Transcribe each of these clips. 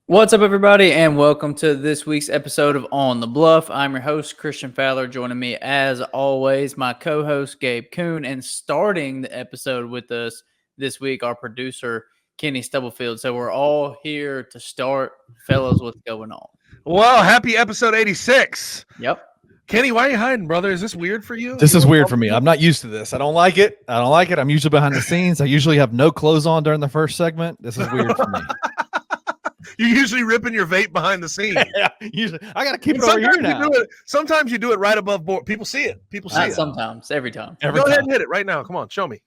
What's up, everybody, and welcome to this week's episode of On the Bluff. I'm your host, Christian Fowler. Joining me, as always, my co-host, Gabe Kuhn, and starting the episode with us this week, our producer, Kenny Stubblefield. So we're all here to start. Fellas, what's going on? Well, happy episode 86. Yep. Kenny, why are you hiding, brother? Is this weird for you? This is weird for me. I'm not used to this. I don't like it. I'm usually behind the scenes. I usually have no clothes on during the first segment. This is weird for me. You're usually ripping your vape behind the scenes. Yeah, usually I got to keep it over here now. Sometimes you do it right above board. People see it. People see Not it. sometimes, every time. Go ahead and hit it right now. Come on, show me.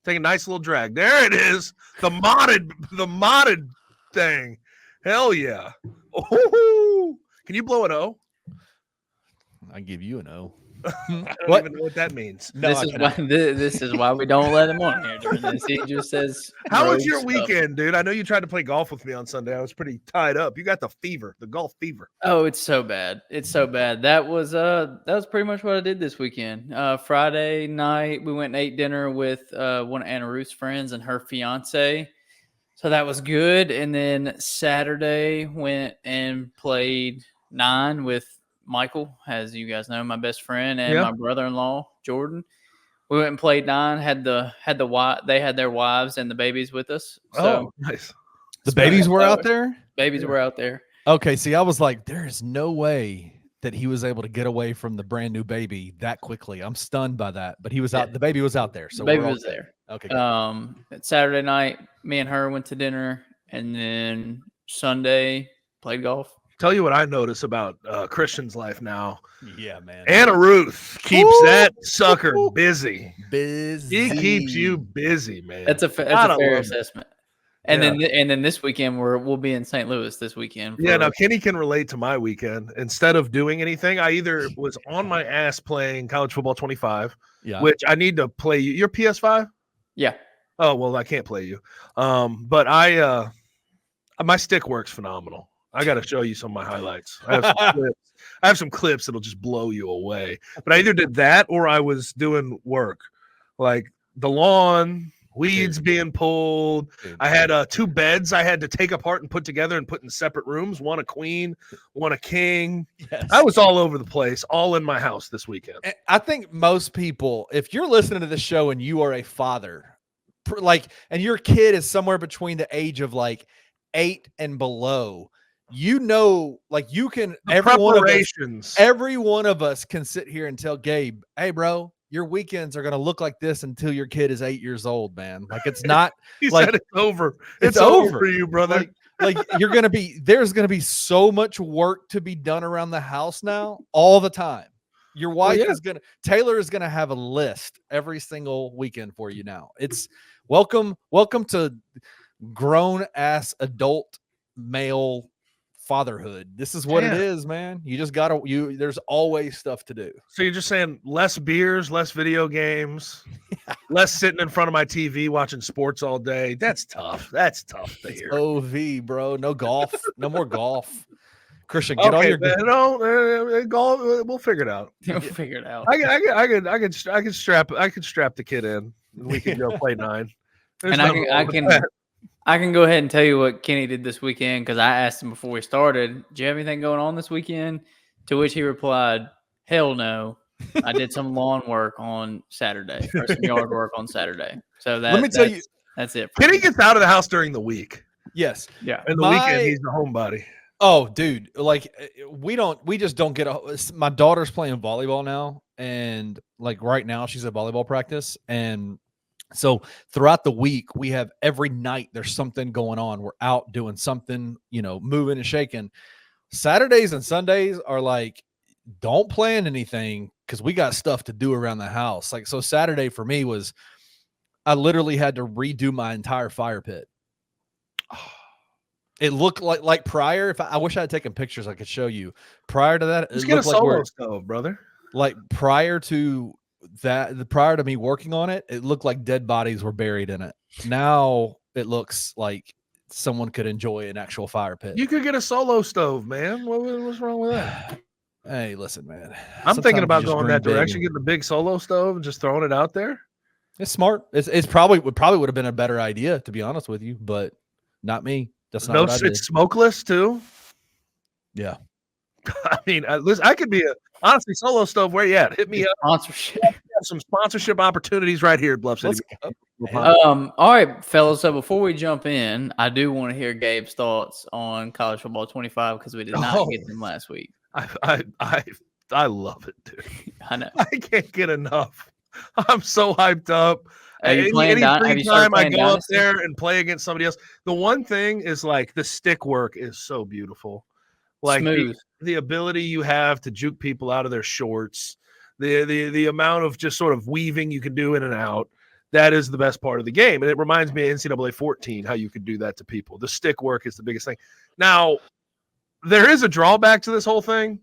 Take a nice little drag. There it is. The modded thing. Hell yeah. Oh, can you blow an O? I give you an O. I don't even know what that means. No, This is why we don't let him on here during this. He just says, "How was your weekend, dude? I know you tried to play golf with me on Sunday. I was pretty tied up. You got the fever, the golf fever." Oh, it's so bad. It's so bad. That was pretty much what I did this weekend. Friday night we went and ate dinner with one of Anna Ruth's friends and her fiance. So that was good. And then Saturday went and played 9 with Michael, as you guys know, my best friend, and my brother-in-law, Jordan. We went and played 9, they had their wives and the babies with us. So nice. The babies were out there? Babies were out there. Okay, see, I was like, there is no way that he was able to get away from the brand new baby that quickly. I'm stunned by that. But he was out, the baby was out there. So the baby was there. Okay. Saturday night, me and her went to dinner, and then Sunday played golf. Tell you what I notice about Christian's life now. Yeah, man. Anna Ruth keeps that sucker busy. Busy. He keeps you busy, man. That's a fair assessment. And then this weekend we'll be in St. Louis this weekend. Now Kenny can relate to my weekend. Instead of doing anything, I either was on my ass playing College Football 25, which I need to play you. Your PS5? Yeah. Oh, well, I can't play you. But my stick works phenomenal. I got to show you some of my highlights. I have some clips that'll just blow you away. But I either did that or I was doing work, like the lawn, weeds being pulled. I had 2 beds I had to take apart and put together and put in separate rooms. One a queen, one a king. Yes. I was all over the place, all in my house this weekend. I think most people, if you're listening to this show and you are a father, and your kid is somewhere between the age of 8 and below, you can every one of us can sit here and tell Gabe, hey bro, your weekends are going to look like this until your kid is 8 years old, man. It's not he said it's over. It's over for you, brother. There's going to be so much work to be done around the house now all the time. Your wife Taylor is going to have a list every single weekend for you now. It's welcome to grown ass adult male fatherhood. This is what it is, man. You just there's always stuff to do. So you're just saying less beers, less video games, less sitting in front of my TV watching sports all day. That's tough. That's tough to hear. OV, bro. No golf. No more golf. Christian, get on your golf. We'll figure it out. We'll figure it out. I could strap the kid in and we can go play 9. And I can go ahead and tell you what Kenny did this weekend, because I asked him before we started, do you have anything going on this weekend? To which he replied, hell no. I did some lawn work on Saturday, or some yard work on Saturday. So let me tell you, that's it. Kenny gets out of the house during the week. Yes. Yeah. And the weekend, he's the homebody. Oh, dude. We just don't get my daughter's playing volleyball now. And right now she's at volleyball practice. And so throughout the week, we have every night there's something going on. We're out doing something, moving and shaking. Saturdays and Sundays are don't plan anything because we got stuff to do around the house. So Saturday for me was I literally had to redo my entire fire pit. It looked like prior. I wish I had taken pictures I could show you. Prior to that, just get a solo stove, brother. Prior to me working on it, it looked like dead bodies were buried in it. Now it looks like someone could enjoy an actual fire pit. You could get a solo stove, man. What's wrong with that? Hey, listen, man. I'm thinking about going that direction, getting the big solo stove and just throwing it out there. It's smart. It's probably would have been a better idea, to be honest with you, but not me. That's not No, what I did. it's smokeless too. Yeah. I mean, listen, I could be honestly solo stove. Where you at? Hit me up. Sponsorship. We have some sponsorship opportunities right here at Bluff City. Let's go. All right, fellas. So before we jump in, I do want to hear Gabe's thoughts on college football 25 because we did not get them last week. I love it, dude. I know. I can't get enough. I'm so hyped up. Are you playing Any free time I go up Dynasty? there and play against somebody else. The one thing is like the stick work is so beautiful. Like Smooth. the ability you have to juke people out of their shorts, the amount of just sort of weaving you can do in and out. That is the best part of the game. And it reminds me of NCAA 14, how you could do that to people. The stick work is the biggest thing. Now, there is a drawback to this whole thing.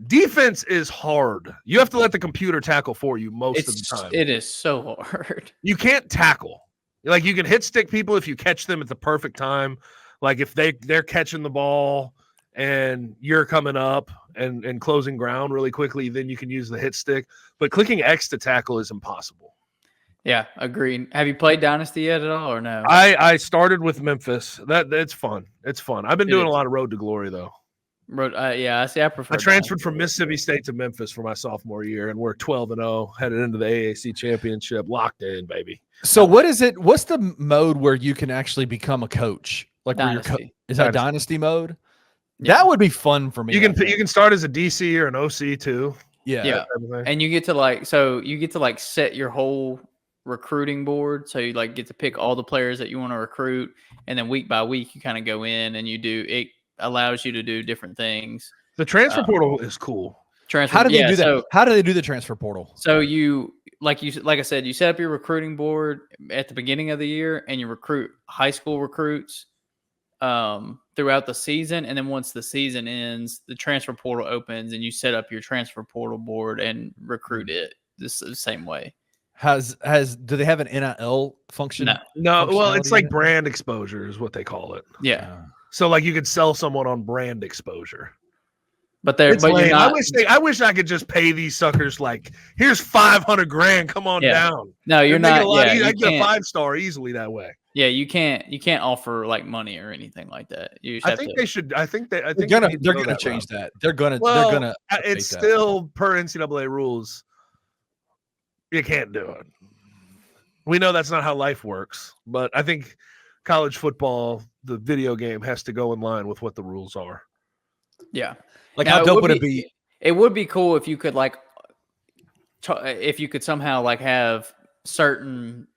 Defense is hard. You have to let the computer tackle for you most of the time. It is so hard. You can't tackle. Like you can hit stick people if you catch them at the perfect time. Like if they're catching the ball and you're coming up and closing ground really quickly, then you can use the hit stick. But clicking X to tackle is impossible. Yeah, agreed. Have you played Dynasty yet at all or no? I started with Memphis. It's fun. It's fun. I've been doing is. a lot of Road to Glory though. Yeah, I prefer. I transferred from Mississippi State to Memphis for my sophomore year, and we're 12-0, headed into the AAC championship, locked in, baby. So what is it? What's the mode where you can actually become a coach? Like where Dynasty. Is that Dynasty mode? Yeah. That would be fun for me. You can start as a DC or an OC too. Yeah. And you get to set your whole recruiting board. So you like get to pick all the players that you want to recruit, and then week by week you kind of go in and you do it. Allows you to do different things. The transfer portal is cool. How do they do that? So, how do they do the transfer portal? So like I said, you set up your recruiting board at the beginning of the year, and you recruit high school recruits throughout the season. And then once the season ends, the transfer portal opens, and you set up your transfer portal board and recruit it the same way. Do they have an NIL function? No. Well, it's like brand exposure is what they call it. Yeah. So like you could sell someone on brand exposure. But you're not, I wish I could just pay these suckers like, here's $500,000. Come on down. No, you're not. I get a 5-star easily that way. Yeah, you can't offer like money or anything like that. They should. I think they're gonna change that. They're gonna. It's still per NCAA rules. You can't do it. We know that's not how life works, but I think college football, the video game, has to go in line with what the rules are. Yeah. Like how dope would it be? It would be cool if you could somehow like have certain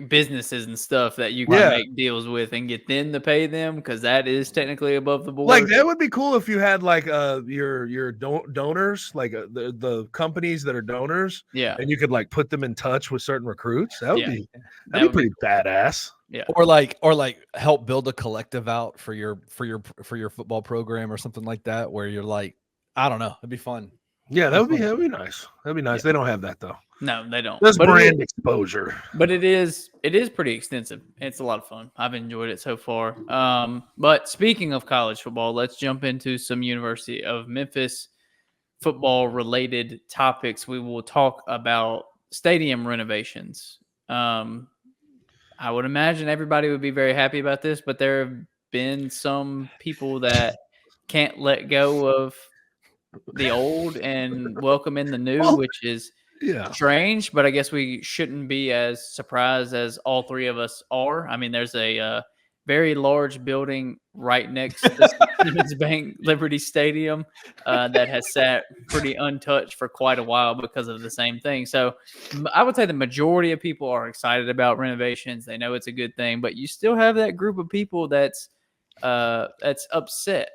businesses and stuff that you can make deals with and get them to pay them, because that is technically above the board. Like that would be cool if you had like your donors, like the companies that are donors, and you could like put them in touch with certain recruits. That'd be pretty badass. Yeah. Or like help build a collective out for your football program or something like that, where you're like, I don't know, it'd be fun. Yeah, that'd be nice. That'd be nice. Yeah. They don't have that though. No, they don't. That's brand exposure. But it is pretty extensive. It's a lot of fun. I've enjoyed it so far. But speaking of college football, let's jump into some University of Memphis football related topics. We will talk about stadium renovations. I would imagine everybody would be very happy about this, but there have been some people that can't let go of the old and welcome in the new, which is strange, but I guess we shouldn't be as surprised as all three of us are. I mean, there's a very large building right next to the Simmons Bank Liberty Stadium that has sat pretty untouched for quite a while because of the same thing. So I would say the majority of people are excited about renovations. They know it's a good thing, but you still have that group of people that's upset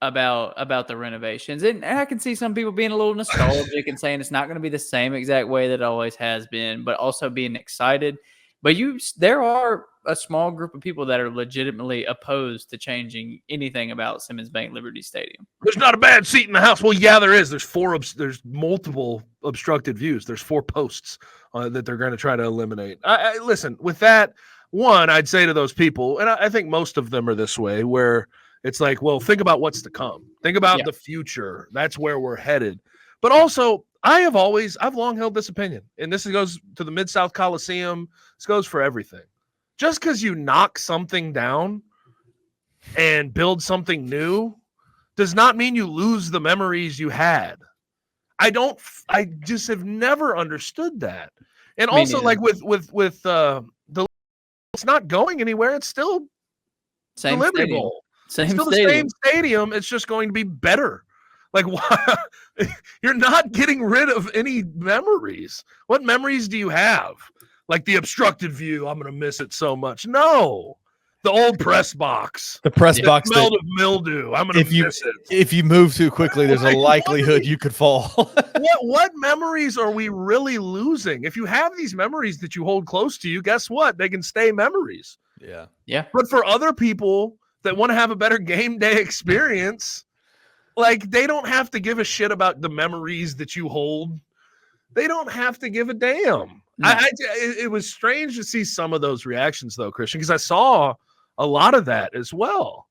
about the renovations. And I can see some people being a little nostalgic and saying it's not going to be the same exact way that it always has been, but also being excited. But there are a small group of people that are legitimately opposed to changing anything about Simmons Bank Liberty Stadium. There's not a bad seat in the house. Well, yeah, there is. There's multiple obstructed views. There's 4 posts that they're going to try to eliminate. I listen, with that, one, I'd say to those people, and I think most of them are this way, where it's like, well, think about what's to come. Think about the future. That's where we're headed. But also, I've long held this opinion, and this goes to the Mid-South Coliseum. This goes for everything. Just because you knock something down and build something new does not mean you lose the memories you had. I just have never understood that. And Me also neither. like with the, it's not going anywhere. It's still Same the Liberty stadium. Bowl. Same It's still stadium. the same stadium. It's just going to be better. Like, why? You're not getting rid of any memories. What memories do you have? Like the obstructed view. I'm going to miss it so much. No. The old press box. The press Yeah. box Smelled that of mildew. I'm going to miss it. if you move too quickly, there's a Like, likelihood you could fall. What memories are we really losing? If you have these memories that you hold close to you, guess what? They can stay memories. Yeah. Yeah. But for other people that want to have a better game day experience, like they don't have to give a shit about the memories that you hold. They don't have to give a damn. No. It was strange to see some of those reactions though, Christian, because I saw a lot of that as well.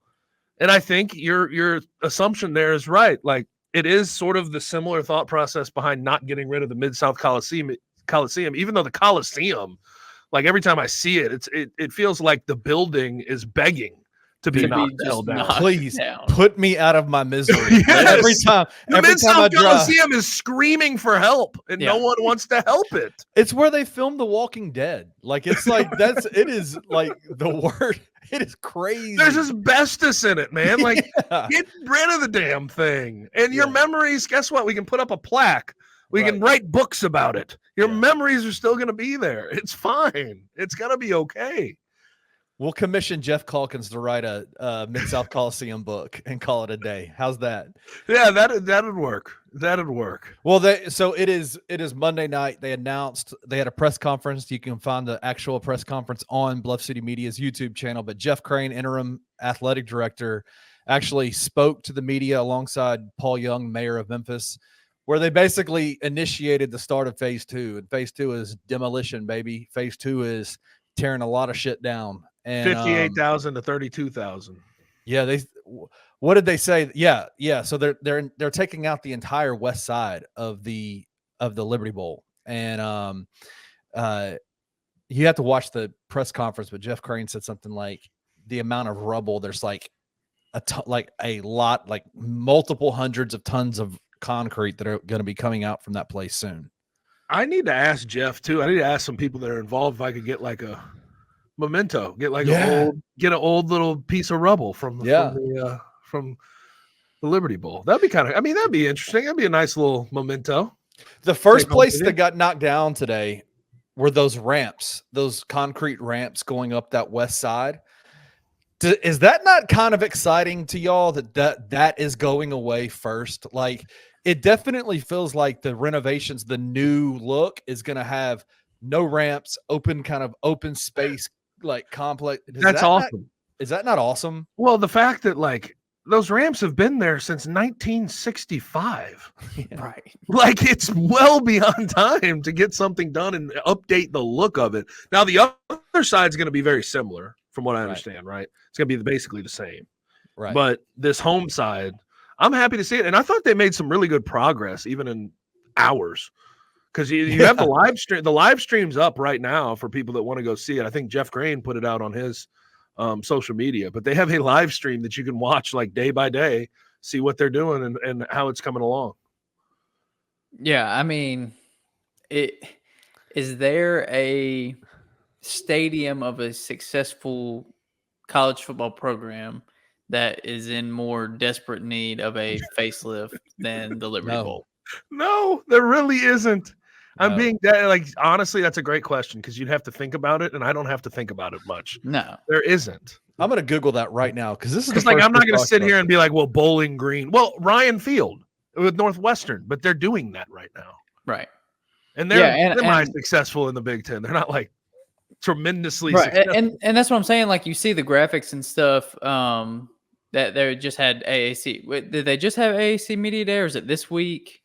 And I think your assumption there is right. Like it is sort of the similar thought process behind not getting rid of the Mid-South Coliseum, even though the Coliseum, like every time I see it, it feels like the building is begging to be knocked the hell down. Please put me out of my misery. Yes. Every time I Mid-South drive, Coliseum is screaming for help, and no one wants to help it. it's where they filmed The Walking Dead. Like it's like it is like the word. It is crazy. There's asbestos in it, man. Like get rid of the damn thing. And your memories, guess what? We can put up a plaque. We can write books about it. Your memories are still going to be there. It's fine. It's going to be okay. We'll commission Jeff Calkins to write a Mid-South Coliseum book and call it a day. How's that? Yeah, that'd work. That'd work. Well, so it is Monday night. They announced they had a press conference. You can find the actual press conference on Bluff City Media's YouTube channel. But Jeff Crane, interim athletic director, actually spoke to the media alongside Paul Young, mayor of Memphis, where they basically initiated the start of phase 2. And phase 2 is demolition, baby. Phase 2 is tearing a lot of shit down. And 58,000 to 32,000. Yeah, what did they say? Yeah. So they're taking out the entire west side of the Liberty Bowl, and you have to watch the press conference. But Jeff Crane said something like the amount of rubble. There's like multiple hundreds of tons of concrete that are going to be coming out from that place soon. I need to ask Jeff too. I need to ask some people that are involved if I could get like a memento, get like an old little piece of rubble from the Liberty Bowl. That'd be that'd be interesting. That'd be a nice little memento. The first place that got knocked down today were those ramps, those concrete ramps going up that west side. Is that not kind of exciting to y'all that is going away first? Like it definitely feels like the renovations, the new look is going to have no ramps, open space, like complex. That's awesome. Is that not awesome? Well, the fact that like those ramps have been there since 1965, right? Like it's well beyond time to get something done and update the look of it. Now the other side's going to be very similar, from what I understand. Right? It's going to be basically the same. Right. But this home side, I'm happy to see it, and I thought they made some really good progress, even in hours. Because you have the live stream. The live stream's up right now for people that want to go see it. I think Jeff Crane put it out on his social media, but they have a live stream that you can watch like day by day, see what they're doing and how it's coming along. Yeah, I mean, is there a stadium of a successful college football program that is in more desperate need of a facelift than the Liberty Bowl? No, there really isn't. I'm being like, honestly, that's a great question because you'd have to think about it, and I don't have to think about it much. No, there isn't. I'm gonna Google that right now because this is like I'm not gonna sit here and be like, well, Bowling Green, well, Ryan Field with Northwestern, but they're doing that right now, right? And they're semi-successful in the Big Ten. They're not like tremendously successful. And that's what I'm saying. Like you see the graphics and stuff. That they just had AAC. Did they just have AAC Media Day, or is it this week?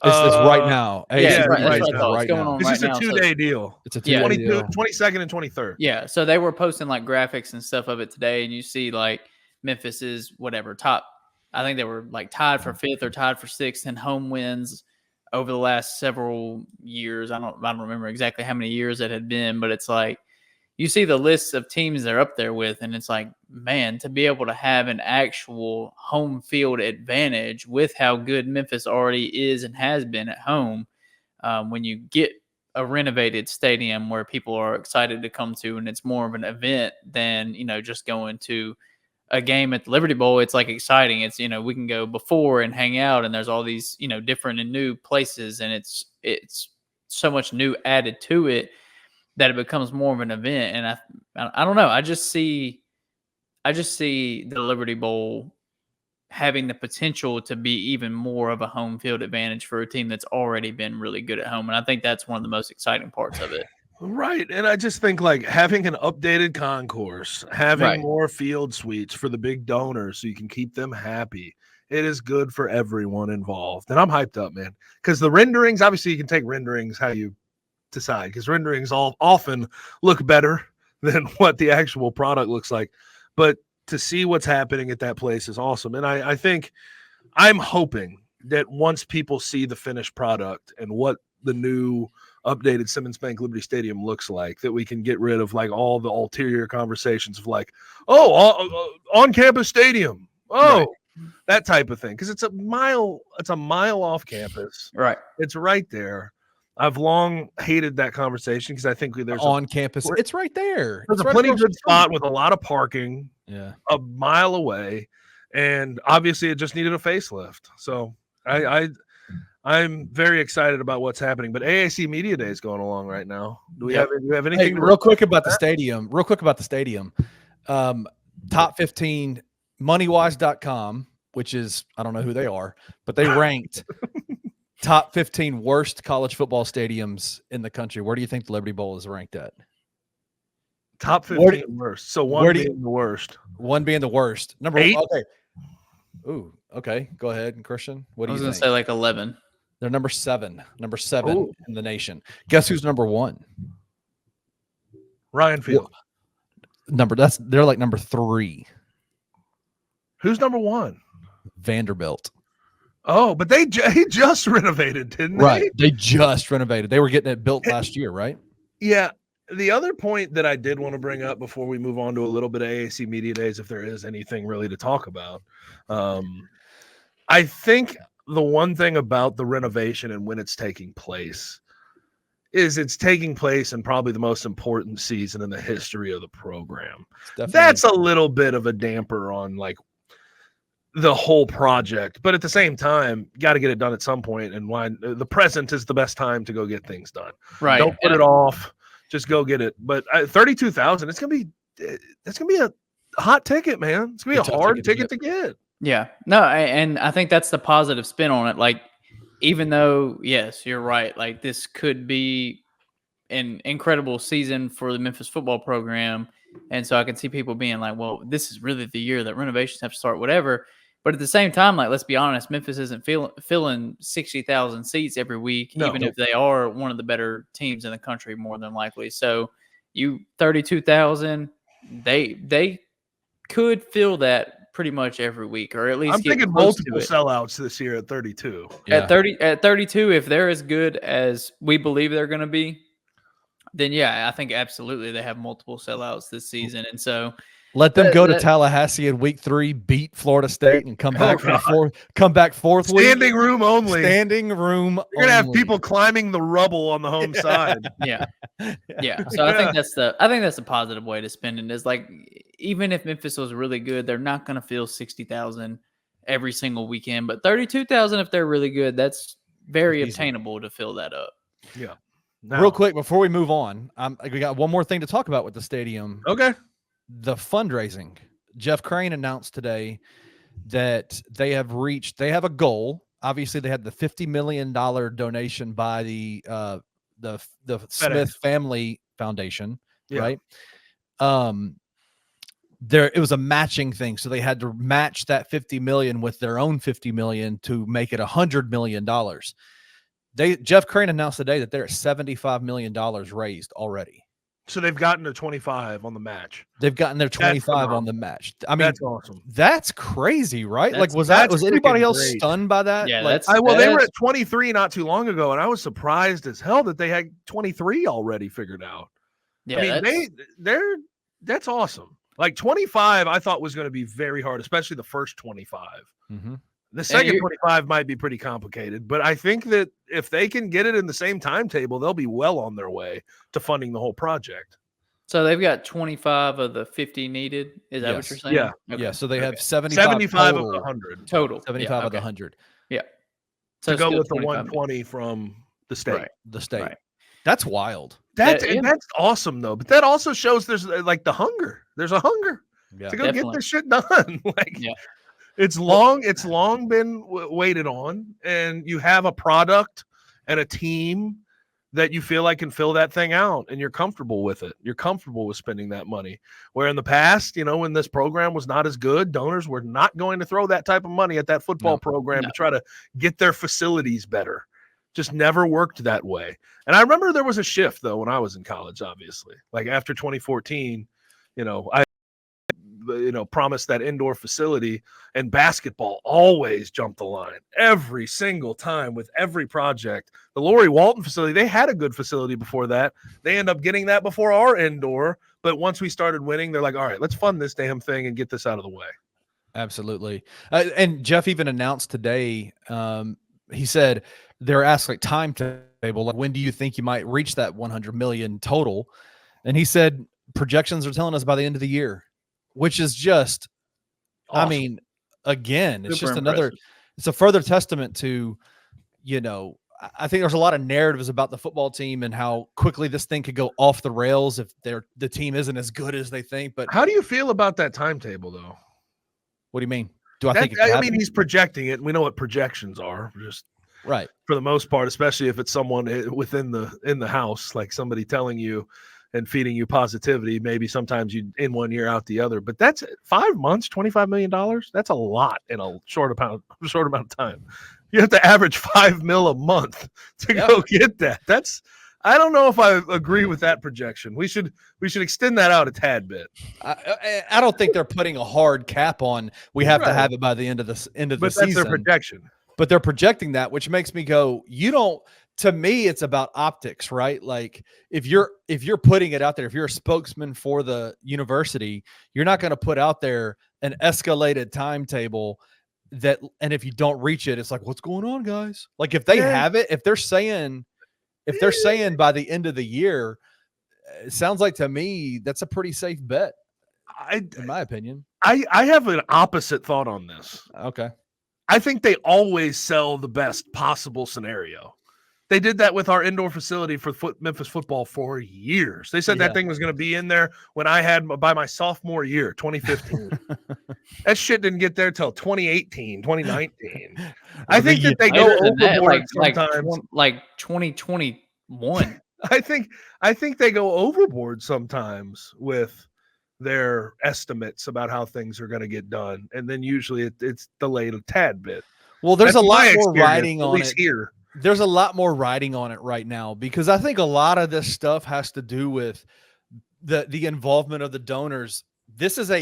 It's right now. Yeah, right now. This is a 2-day deal. It's a 2-day deal. 22nd and 23rd. Yeah, so they were posting like graphics and stuff of it today, and you see like Memphis is whatever top. I think they were like tied for 5th or tied for 6th in home wins over the last several years. I don't remember exactly how many years it had been, but it's like you see the lists of teams they're up there with, and it's like, man, to be able to have an actual home field advantage with how good Memphis already is and has been at home, when you get a renovated stadium where people are excited to come to, and it's more of an event than, just going to a game at the Liberty Bowl. It's like exciting. It's, we can go before and hang out, and there's all these, different and new places, and it's so much new added to it that it becomes more of an event. And I don't know. I just see the Liberty Bowl having the potential to be even more of a home field advantage for a team that's already been really good at home. And I think that's one of the most exciting parts of it. Right. And I just think like having an updated concourse, having more field suites for the big donors so you can keep them happy. It is good for everyone involved. And I'm hyped up, man. Because the renderings, obviously you can take renderings how you decide, because renderings often look better than what the actual product looks like. But to see what's happening at that place is awesome. And I think I'm hoping that once people see the finished product and what the new updated Simmons Bank Liberty Stadium looks like, that we can get rid of like all the ulterior conversations of like, on-campus stadium. That type of thing. Because it's a mile off campus. Right. It's right there. I've long hated that conversation because I think there's on campus. It's right there. There's it's a plenty good spot with a lot of parking. Yeah, a mile away, and obviously it just needed a facelift. So I'm very excited about what's happening. But AAC Media Day is going along right now. Do we have anything? Hey, real quick about the stadium. Top 15 moneywise.com, which is, I don't know who they are, but they ranked top 15 worst college football stadiums in the country. Where do you think the Liberty Bowl is ranked at? Top 15 worst. So one being the worst. One being the worst. Number 8? Okay. Ooh, okay. Go ahead, Christian. What do you think? I was going to say like 11. They're number 7. Number 7 in the nation. Guess who's number 1? Ryan Field. They're like number 3. Who's number 1? Vanderbilt. Oh, but he just renovated, didn't they? Right. They just renovated. They were getting it built last year, right? Yeah. The other point that I did want to bring up before we move on to a little bit of AAC Media Days, if there is anything really to talk about, I think the one thing about the renovation and when it's taking place is it's taking place in probably the most important season in the history of the program. That's a little bit of a damper on like the whole project, but at the same time, got to get it done at some point. And why the present is the best time to go get things done. Right. Don't put it off. Just go get it. But 32,000, that's gonna be a hot ticket, man. It's gonna be a hard ticket to get. Yeah. No, and I think that's the positive spin on it. Like, even though, yes, you're right. Like, this could be an incredible season for the Memphis football program. And so I can see people being like, well, this is really the year that renovations have to start, whatever. But at the same time, like, let's be honest, Memphis isn't filling 60,000 seats every week, even if they are one of the better teams in the country, more than likely. So 32,000, they could fill that pretty much every week, or at least I'm thinking multiple sellouts this year at 32. Yeah. At 32, if they're as good as we believe they're going to be, then yeah, I think absolutely they have multiple sellouts this season. And so let them go to Tallahassee in week 3, beat Florida State, and come back fourth week. Standing room only. Standing room. You're gonna have people climbing the rubble on the home side. Yeah. So I think that's the positive way to spend it. Is like, even if Memphis was really good, they're not gonna fill 60,000 every single weekend. But 32,000, if they're really good, that's very obtainable to fill that up. Yeah. Now, real quick before we move on, we got one more thing to talk about with the stadium. Okay. The fundraising. Jeff Crane announced today that they have a goal. Obviously, they had the $50 million donation by the Smith Family Foundation, right? It was a matching thing, so they had to match that $50 million with their own $50 million to make it $100 million. Jeff Crane announced today that they're at $75 million raised already. So they've gotten to 25 on the match. They've gotten their 25 on the match. I mean, that's awesome. That's crazy, right? Was anybody else stunned by that? Yeah, they were at 23 not too long ago, and I was surprised as hell that they had 23 already figured out. Yeah, I mean, that's awesome. Like 25, I thought was going to be very hard, especially the first 25. Mm-hmm. The second 25 might be pretty complicated, but I think that if they can get it in the same timetable, they'll be well on their way to funding the whole project. So they've got 25 of the 50 needed. Is that what you're saying? Yeah. Yeah. So they have 75 total, of the 100. Total. 75 yeah, of the okay. 100. Yeah. So To go still with the 25 120 from the state. Right. The state. Right. That's wild. That's awesome though. But that also shows there's like the hunger. There's a hunger to go get this shit done. Like it's long been waited on, and you have a product and a team that you feel like can fill that thing out, and you're comfortable with it. You're comfortable with spending that money. Where in the past, when this program was not as good, donors were not going to throw that type of money at that football program to try to get their facilities better. Just never worked that way. And I remember there was a shift though when I was in college, obviously. Like after 2014, I promised that indoor facility, and basketball always jumped the line every single time with every project. The Lori Walton facility, they had a good facility before that. They end up getting that before our indoor. But once we started winning, they're like, all right, let's fund this damn thing and get this out of the way. Absolutely. And Jeff even announced today, he said they're asked like timetable, like when do you think you might reach that 100 million total? And he said projections are telling us by the end of the year, which is just, awesome. I mean, again, it's Super just impressive. it's a further testament to, I think there's a lot of narratives about the football team and how quickly this thing could go off the rails if the team isn't as good as they think. But how do you feel about that timetable though? What do you mean? Do I think it's I mean, he's projecting it. We know what projections are, just right for the most part, especially if it's someone within the house, like somebody telling you and feeding you positivity. Maybe sometimes you in 1 year out the other, but that's 5 months, $25 million. That's a lot in a short amount of time. You have to average $5 million a month to go get that. I don't know if I agree with that projection. We should extend that out a tad bit. I don't think they're putting a hard cap on. We have to have it by the end of the season. But that's their projection. But they're projecting that, which makes me go, to me, it's about optics, right? Like if you're putting it out there, if you're a spokesman for the university, you're not going to put out there an escalated timetable and if you don't reach it, it's like, what's going on, guys? Like if they have it, if they're saying by the end of the year, it sounds like to me that's a pretty safe bet. In my opinion, I have an opposite thought on this. Okay. I think they always sell the best possible scenario. They did that with our indoor facility for Memphis football for years. They said that thing was going to be in there when I had by my sophomore year, 2015. That shit didn't get there till 2018, 2019. I think that they go overboard sometimes. Like 2021. I think they go overboard sometimes with their estimates about how things are going to get done, and then usually it's delayed a tad bit. Well, there's a lot more riding on it here. There's a lot more riding on it right now because I think a lot of this stuff has to do with the involvement of the donors. This is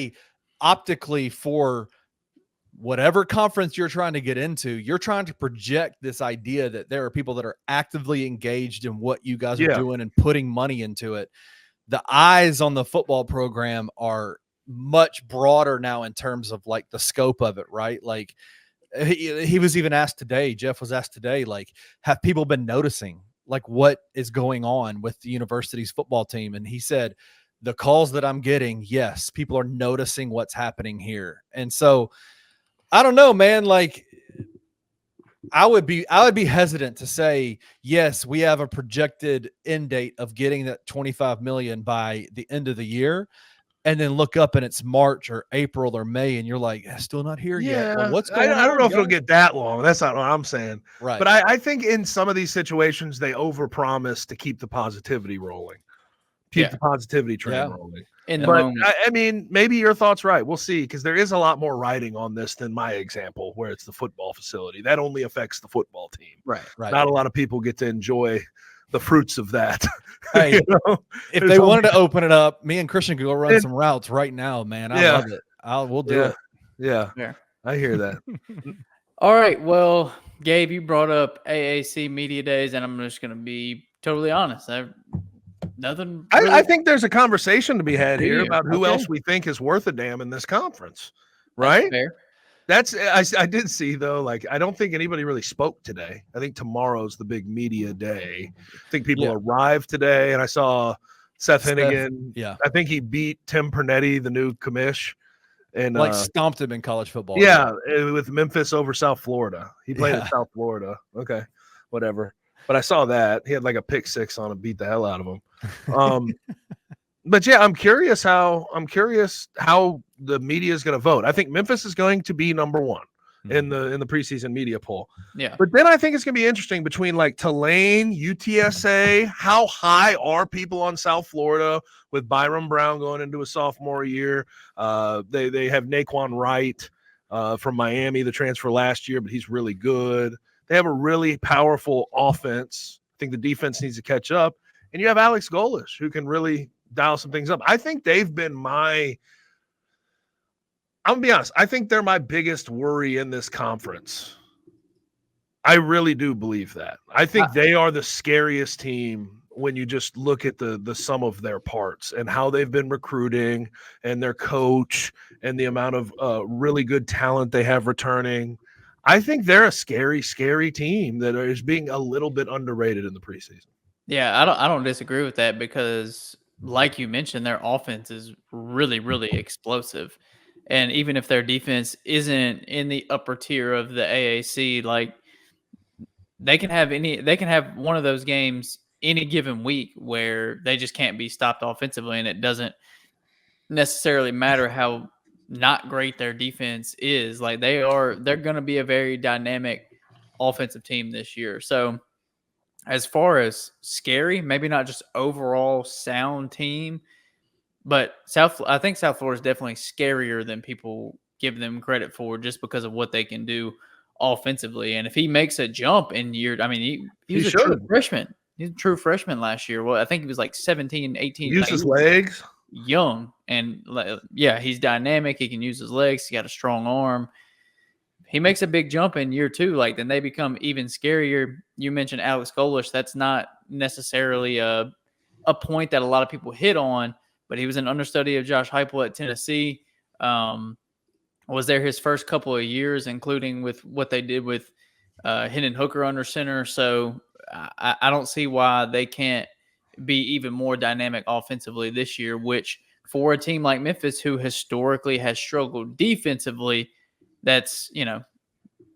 optically for whatever conference you're trying to get into. You're trying to project this idea that there are people that are actively engaged in what you guys are doing and putting money into it. The eyes on the football program are much broader now in terms of like the scope of it, right? Like he was even asked today, Jeff was asked today, like, have people been noticing like what is going on with the university's football team? And he said, the calls that I'm getting, yes, people are noticing what's happening here. And so I don't know, man, like I would be hesitant to say, yes, we have a projected end date of getting that 25 million by the end of the year. And then look up and it's March or April or May, and you're like, still not here yet. Well, what's going on? I don't know if it'll get that long. That's not what I'm saying. Right. But I think in some of these situations, they overpromise to keep the positivity rolling. Keep the positivity train rolling. I mean, maybe your thought's right. We'll see, because there is a lot more riding on this than my example, where it's the football facility. That only affects the football team. Right. Not a lot of people get to enjoy the fruits of that. Hey, if they wanted to open it up, me and Christian could go run some routes right now, man. I love it. We'll do it. Yeah. I hear that. All right. Well, Gabe, you brought up AAC Media Days, and I'm just going to be totally honest. nothing. I Really think there's a conversation to be had here about who Okay. else we think is worth a damn in this conference, That's right? fair. I did see though, like I don't think anybody really spoke today. I think tomorrow's the big media day. I think people arrived today, and I saw Seth Hennigan. Yeah, I think he beat Tim Pernetti, the new commish, and like stomped him in college football. Yeah, with Memphis over South Florida. He played at South Florida. Okay, whatever. But I saw that he had like a pick six on him, beat the hell out of him. But yeah, I'm curious how the media is going to vote. I think Memphis is going to be number one in the preseason media poll. Yeah. But then I think it's going to be interesting between like Tulane, UTSA. How high are people on South Florida with Byron Brown going into a sophomore year? They have Naquan Wright from Miami, the transfer last year, but he's really good. They have a really powerful offense. I think the defense needs to catch up. And you have Alex Golish, who can really dial some things up. I think they've been I'm going to be honest. I think they're my biggest worry in this conference. I really do believe that. I think they are the scariest team when you just look at the sum of their parts and how they've been recruiting and their coach and the amount of really good talent they have returning. I think they're a scary, scary team that is being a little bit underrated in the preseason. Yeah, I don't disagree with that because, like you mentioned, their offense is really, really explosive. And even if their defense isn't in the upper tier of the AAC, like they can have one of those games any given week where they just can't be stopped offensively, and it doesn't necessarily matter how not great their defense is. Like they're going to be a very dynamic offensive team this year. So as far as scary, maybe not just overall sound team, but I think South Florida is definitely scarier than people give them credit for just because of what they can do offensively. And if he makes a jump in year, I mean, he was a true freshman. He's a true freshman last year. Well, I think he was like 17, 18. Use his legs. Young. And yeah, he's dynamic. He can use his legs. He got a strong arm. He makes a big jump in year two, like then they become even scarier. You mentioned Alex Golish. That's not necessarily a point that a lot of people hit on, but he was an understudy of Josh Heupel at Tennessee. Was there his first couple of years, including with what they did with Hendon Hooker under center. So I don't see why they can't be even more dynamic offensively this year, which for a team like Memphis, who historically has struggled defensively, that's,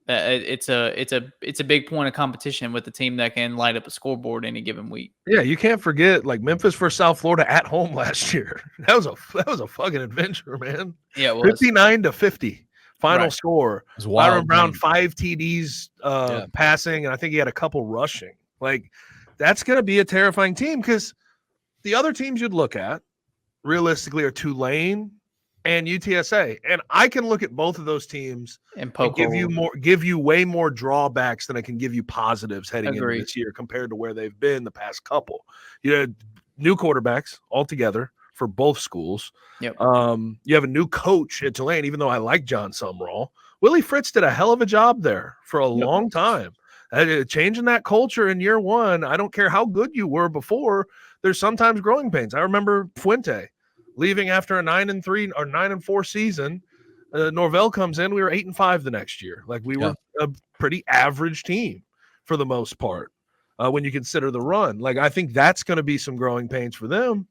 it's a big point of competition with the team that can light up a scoreboard any given week. Yeah, you can't forget like Memphis versus South Florida at home last year. That was a fucking adventure, man. Yeah, it was 59-50 final score. Byron Brown 5 TDs passing, and I think he had a couple rushing. Like that's going to be a terrifying team because the other teams you'd look at realistically are Tulane and UTSA, and I can look at both of those teams and give you way more drawbacks than I can give you positives heading into this year compared to where they've been the past couple. You had new quarterbacks altogether for both schools. Yep. You have a new coach at Tulane, even though I like John Sumrall. Willie Fritz did a hell of a job there for a long time. Changing that culture in year one, I don't care how good you were before, there's sometimes growing pains. I remember Fuente leaving after a 9-3 or 9-4 season. Norvell comes in. We were 8-5 the next year. Like we were a pretty average team for the most part when you consider the run. Like I think that's going to be some growing pains for them.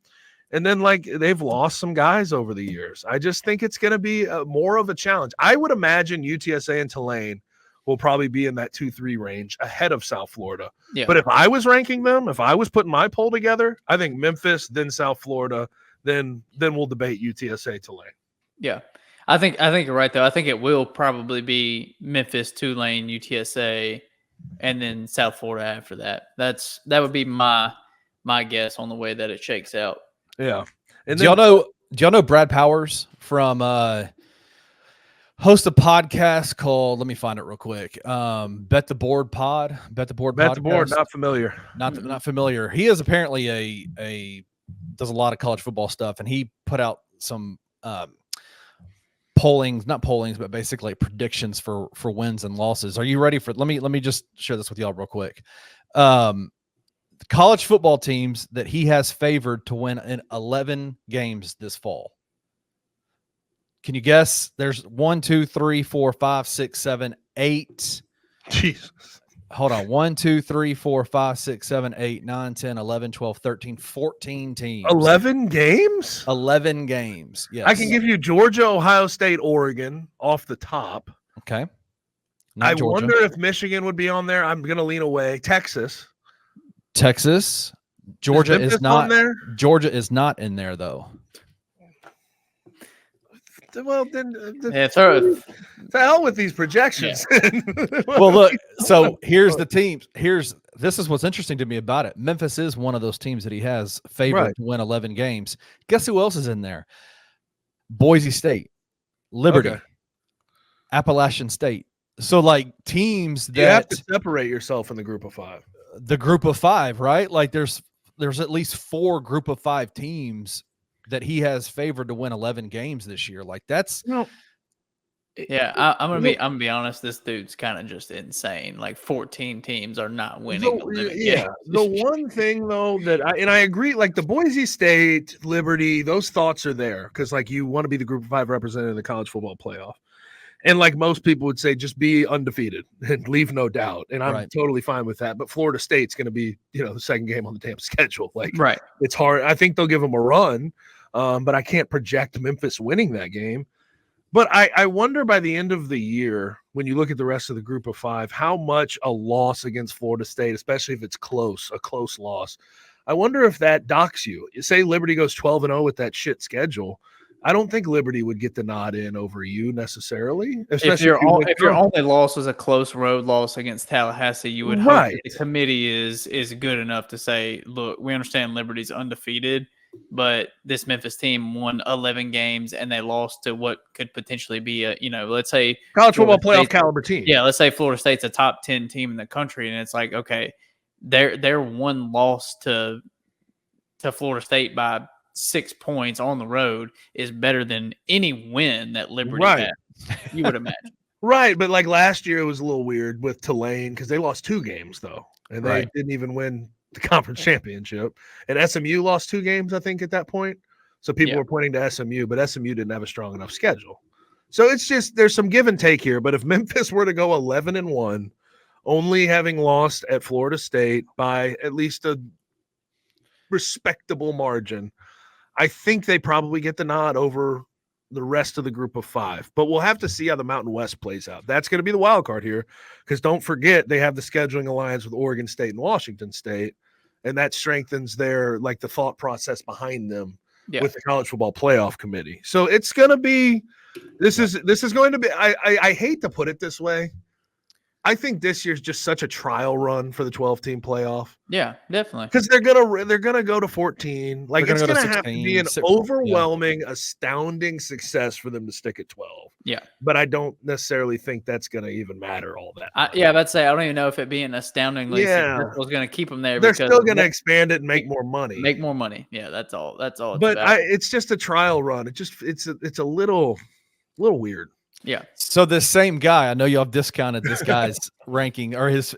And then like they've lost some guys over the years. I just think it's going to be more of a challenge. I would imagine UTSA and Tulane will probably be in that 2-3 range ahead of South Florida. Yeah. But if I was ranking them, if I was putting my poll together, I think Memphis, then South Florida, then we'll debate UTSA Tulane. Yeah. I think you're right though. I think it will probably be Memphis, Tulane, UTSA, and then South Florida after that. That would be my guess on the way that it shakes out. Yeah. And do y'all know Brad Powers from host a podcast called, let me find it real quick. Bet the Board Pod. Bet the Board. Not familiar. Not familiar. He is apparently does a lot of college football stuff, and he put out some not pollings, but basically predictions for wins and losses. Are you ready for? Let me just share this with y'all real quick. college football teams that he has favored to win in 11 games this fall. Can you guess? There's 1, 2, 3, 4, 5, 6, 7, 8. Jesus. Hold on. 1, 2, 3, 4, 5, 6, 7, 8, 9, 10, 11, 12, 13, 14 teams. 11 games? 11 games. Yes. I can give you Georgia, Ohio State, Oregon off the top. Okay. I Not Georgia. wonder if Michigan would be on there. I'm going to lean away. Texas. Georgia is Memphis not on there. Georgia is not in there though. Well, then Yeah, throw it. to hell with these projections. Well, look, so here's the teams. This is what's interesting to me about it. Memphis is one of those teams that he has favored Right. to win 11 games. Guess who else is in there? Boise State, Liberty, Okay. Appalachian State. So like teams You have that to separate yourself in the group of 5. the group of 5, right? Like there's at least 4 group of 5 teams that he has favored to win 11 games this year. Like that's Yeah, I'm gonna be honest. This dude's kind of just insane. Like 14 teams are not winning. 11 games. The one thing though that I agree, like the Boise State, Liberty, those thoughts are there because like you want to be the group of 5 representative in the college football playoff. And like most people would say, just be undefeated and leave no doubt. And I'm totally fine with that. But Florida State's going to be, the second game on the damn schedule. Like, it's hard. I think they'll give them a run, but I can't project Memphis winning that game. But I wonder by the end of the year, when you look at the rest of the group of 5, how much a loss against Florida State, especially if it's a close loss, I wonder if that docks you. You say Liberty goes 12-0 with that shit schedule. I don't think Liberty would get the nod in over you necessarily. If your only loss was a close road loss against Tallahassee, you would hope that the committee is good enough to say, look, we understand Liberty's undefeated, but this Memphis team won 11 games and they lost to what could potentially be a, let's say college football playoff caliber team. Yeah, let's say Florida State's a top 10 team in the country, and it's like, okay, their one loss to Florida State by 6 points on the road is better than any win that Liberty had. You would imagine. Right, but like last year it was a little weird with Tulane because they lost 2 games though, and they didn't even win the conference championship. And SMU lost 2 games, I think, at that point. So people were pointing to SMU, but SMU didn't have a strong enough schedule. So it's just there's some give and take here. But if Memphis were to go 11-1, only having lost at Florida State by at least a respectable margin, I think they probably get the nod over the rest of the group of 5. But we'll have to see how the Mountain West plays out. That's going to be the wild card here because don't forget they have the scheduling alliance with Oregon State and Washington State, and that strengthens their the thought process behind them with the college football playoff committee. So it's going to be this is going to be I hate to put it this way. I think this year's just such a trial run for the 12-team playoff. Yeah, definitely. Because they're gonna go to 14. Like it's gonna have to be an overwhelming, astounding success for them to stick at 12. Yeah, but I don't necessarily think that's gonna even matter all that. I'd say I don't even know if it being astoundingly successful is gonna keep them there. They're still gonna expand it and make more money. Make more money. Yeah, that's all. That's all. But it's just a trial run. It's a little weird. Yeah. So this same guy, I know y'all discounted this guy's ranking or his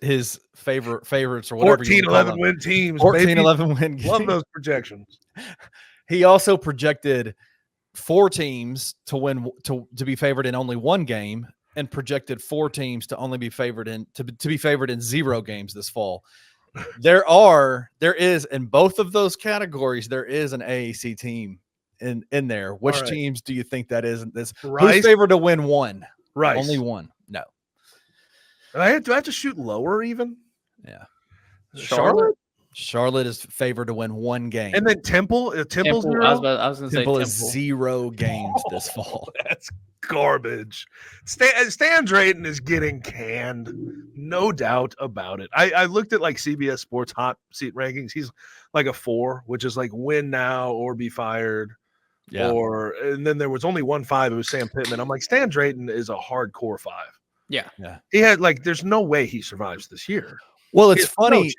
favorites or whatever. 14-11 win teams. 14-11 win games. Love those projections. He also projected 4 teams to be favored in only 1 game, and projected 4 teams to only be favored to be favored in 0 games this fall. There is in both of those categories, there is an AAC team in there. Which teams do you think that is? Who's favored to win 1? Right. Only 1. No. Do I have to shoot lower even? Yeah. Charlotte is favored to win 1 game. And then Temple's Temple, 0? I was going to say Temple is 0 games this fall. That's garbage. Stan Drayton is getting canned, no doubt about it. I looked at CBS Sports hot seat rankings. He's like a 4, which is win now or be fired. Yeah. And then there was only 1 5. It was Sam Pittman. I'm like, Stan Drayton is a hardcore 5. Yeah. He had there's no way he survives this year. Well, it's funny. No,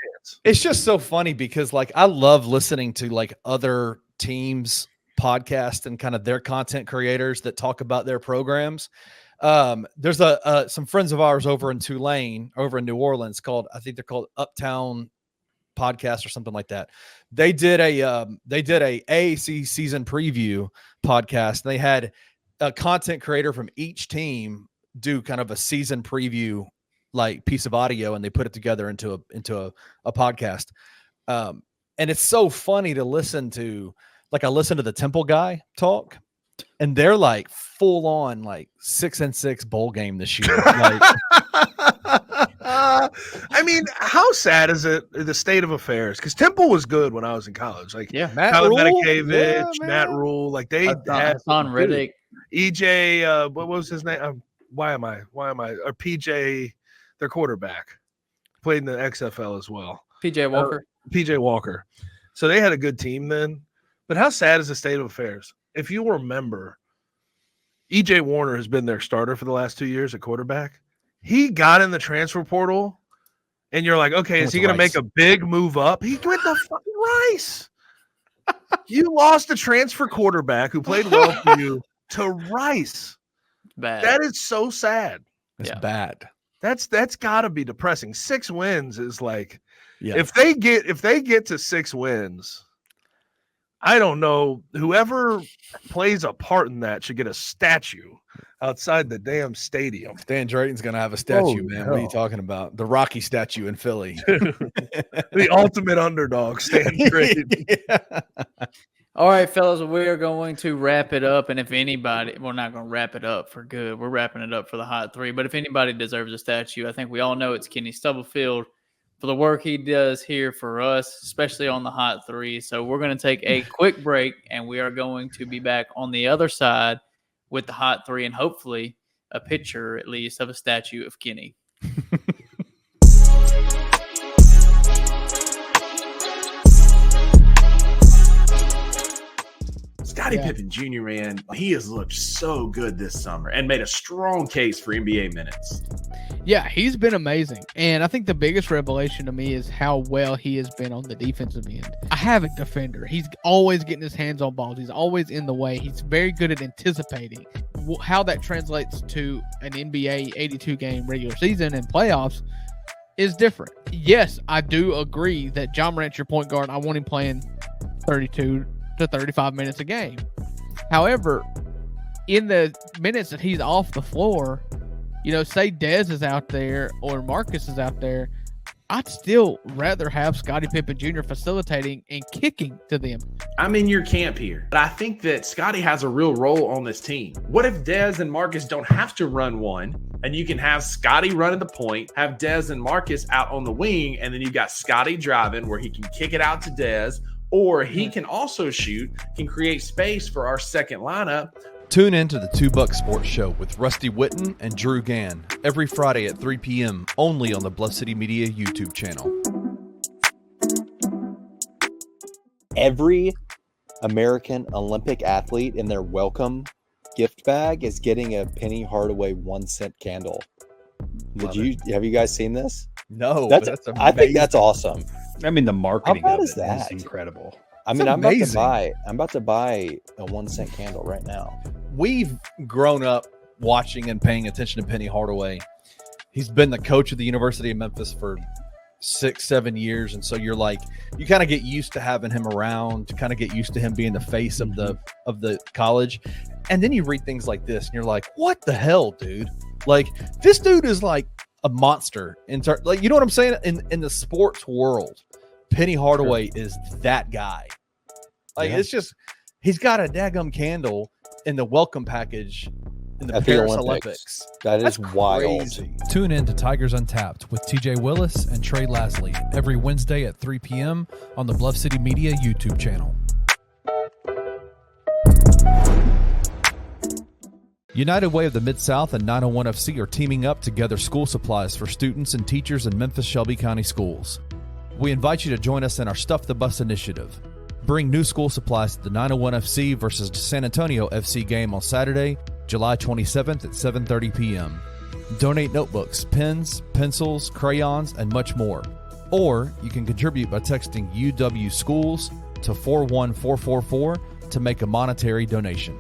it's just so funny because I love listening to other teams' podcasts and kind of their content creators that talk about their programs. There's some friends of ours over in Tulane, over in New Orleans I think they're called Uptown podcast or something like that. They did a AAC season preview podcast. They had a content creator from each team do kind of a season preview like piece of audio, and they put it together into a podcast. And it's so funny to listen to. Like I listened to the Temple guy talk, and they're like full on like 6-6 bowl game this year. Like, I mean, how sad is it, the state of affairs? Because Temple was good when I was in college. Like, Matt Tyler Rule, Medikevich, Matt Rule, like they had Hassan Riddick, EJ. What was his name? Why am I? Or PJ, their quarterback, played in the XFL as well. PJ Walker. PJ Walker. So they had a good team then. But how sad is the state of affairs? If you remember, EJ Warner has been their starter for the last 2 years at quarterback. He got in the transfer portal, and you're like, okay, is he going to make a big move up? He went to fucking Rice. You lost a transfer quarterback who played well for you to Rice. Bad. That is so sad. it's bad. That's got to be depressing. 6 wins is like, Yeah. if they get to 6 wins, I don't know. Whoever plays a part in that should get a statue outside the damn stadium. Dan Drayton's going to have a statue, Holy man. hell. What are you talking about? The Rocky statue in Philly. The ultimate underdog, Stan Drayton. Yeah. All right, fellas, we are going to wrap it up. And if anybody, we're not going to wrap it up for good. We're wrapping it up for the Hot 3. But if anybody deserves a statue, I think we all know it's Kenny Stubblefield for the work he does here for us, especially on the Hot 3. So we're going to take a quick break, and we are going to be back on the other side with the Hot 3 and hopefully a picture, at least, of a statue of Kenny. Scottie Pippen Jr., man, he has looked so good this summer and made a strong case for NBA minutes. Yeah, he's been amazing. And I think the biggest revelation to me is how well he has been on the defensive end. A havoc defender. He's always getting his hands on balls. He's always in the way. He's very good at anticipating. How that translates to an NBA 82-game regular season and playoffs is different. Yes, I do agree that John Morant's your point guard. I want him playing 32 to 35 minutes a game. However, in the minutes that he's off the floor, you know, say Dez is out there or Marcus is out there, I'd still rather have Scottie Pippen Jr. facilitating and kicking to them. I'm in your camp here, but I think that Scottie has a real role on this team. What if Dez and Marcus don't have to run one, and you can have Scottie running the point, have Dez and Marcus out on the wing, and then you've got Scottie driving where he can kick it out to Dez, or he can also shoot, can create space for our second lineup. Tune in to the $2 Sports Show with Rusty Witten and Drew Gann every Friday at 3 p.m. only on the Bluff City Media YouTube channel. Every American Olympic athlete in their welcome gift bag is getting a Penny Hardaway 1-cent candle. Have you guys seen this? No, That's amazing. I think that's awesome. I mean, the marketing How bad of is it that? is incredible. I mean, It's I'm amazing. about to buy a 1-cent candle right now. We've grown up watching and paying attention to Penny Hardaway. He's been the coach of the University of Memphis for 6-7 years, and so you're like, you kind of get used to having him around, to kind of get used to him being the face of the college. And then you read things like this, and you're like, what the hell, dude? Like, this dude is like a monster like, you know what I'm saying? In the sports world, Penny Hardaway is that guy. Like, it's just, he's got a daggum candle in the welcome package in the At the Paris Olympics. Olympics. That is That's wild. crazy. Tune in to Tigers Untapped with TJ Willis and Trey Lasley every Wednesday at 3 p.m. on the Bluff City Media YouTube channel. United Way of the Mid-South and 901 FC are teaming up to gather school supplies for students and teachers in Memphis Shelby County schools. We invite you to join us in our Stuff the Bus initiative. Bring new school supplies to the 901 FC versus San Antonio FC game on Saturday, July 27th at 7:30 p.m. Donate notebooks, pens, pencils, crayons, and much more. Or you can contribute by texting UW Schools to 41444 to make a monetary donation.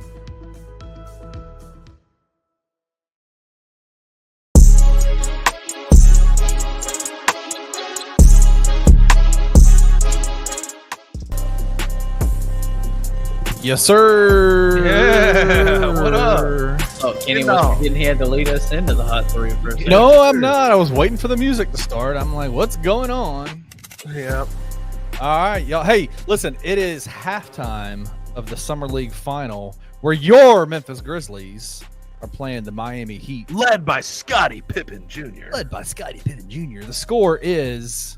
Yes, sir. Yeah, what up? Oh, Kenny No. was forgetting he had to lead us into the hot three for a second. No, I'm not. I was waiting for the music to start. I'm like, what's going on? Yeah. All right, y'all. Hey, listen, it is halftime of the Summer League Final where your Memphis Grizzlies are playing the Miami Heat. Led by Scottie Pippen Jr. Led by Scottie Pippen Jr. The score is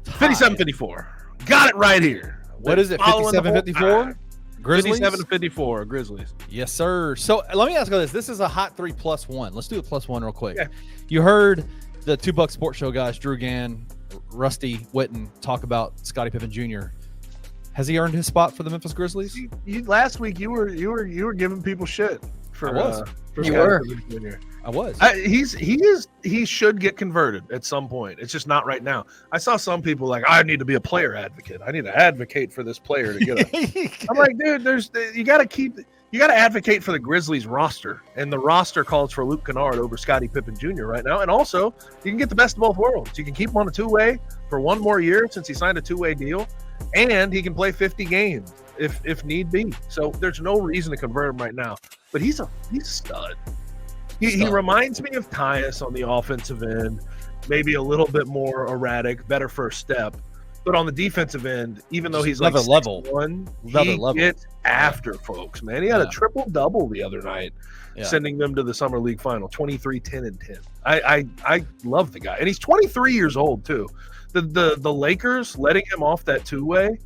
57-54. Got it right here. What is it, Following the whole 57-54? time. Grizzlies? 57-54 Grizzlies. Yes, sir. So let me ask you this. This is a hot 3 plus 1. Let's do a plus 1 real quick. Yeah. You heard the $2 Sports Show guys, Drew Gann, Rusty Witten, talk about Scottie Pippen Jr. Has he earned his spot for the Memphis Grizzlies? Last week you were giving people shit for I was. for You Scottie were. Pippen Jr. I was. He should get converted at some point. It's just not right now. I saw some people like, I need to be a player advocate. I need to advocate for this player to get a. I'm like, dude, you got to advocate for the Grizzlies roster, and the roster calls for Luke Kennard over Scottie Pippen Jr. right now. And also, you can get the best of both worlds. You can keep him on a two-way for one more year since he signed a two-way deal, and he can play 50 games if need be. So there's no reason to convert him right now. But he's a stud. He reminds me of Tyus on the offensive end, maybe a little bit more erratic, better first step. But on the defensive end, even though he's like Another level. 6'1", Another he level. gets after folks, man. He had Yeah. a triple-double the other night, Yeah. sending them to the Summer League Final, 23, 10, and 10. I love the guy. And he's 23 years old, too. The Lakers letting him off that two-way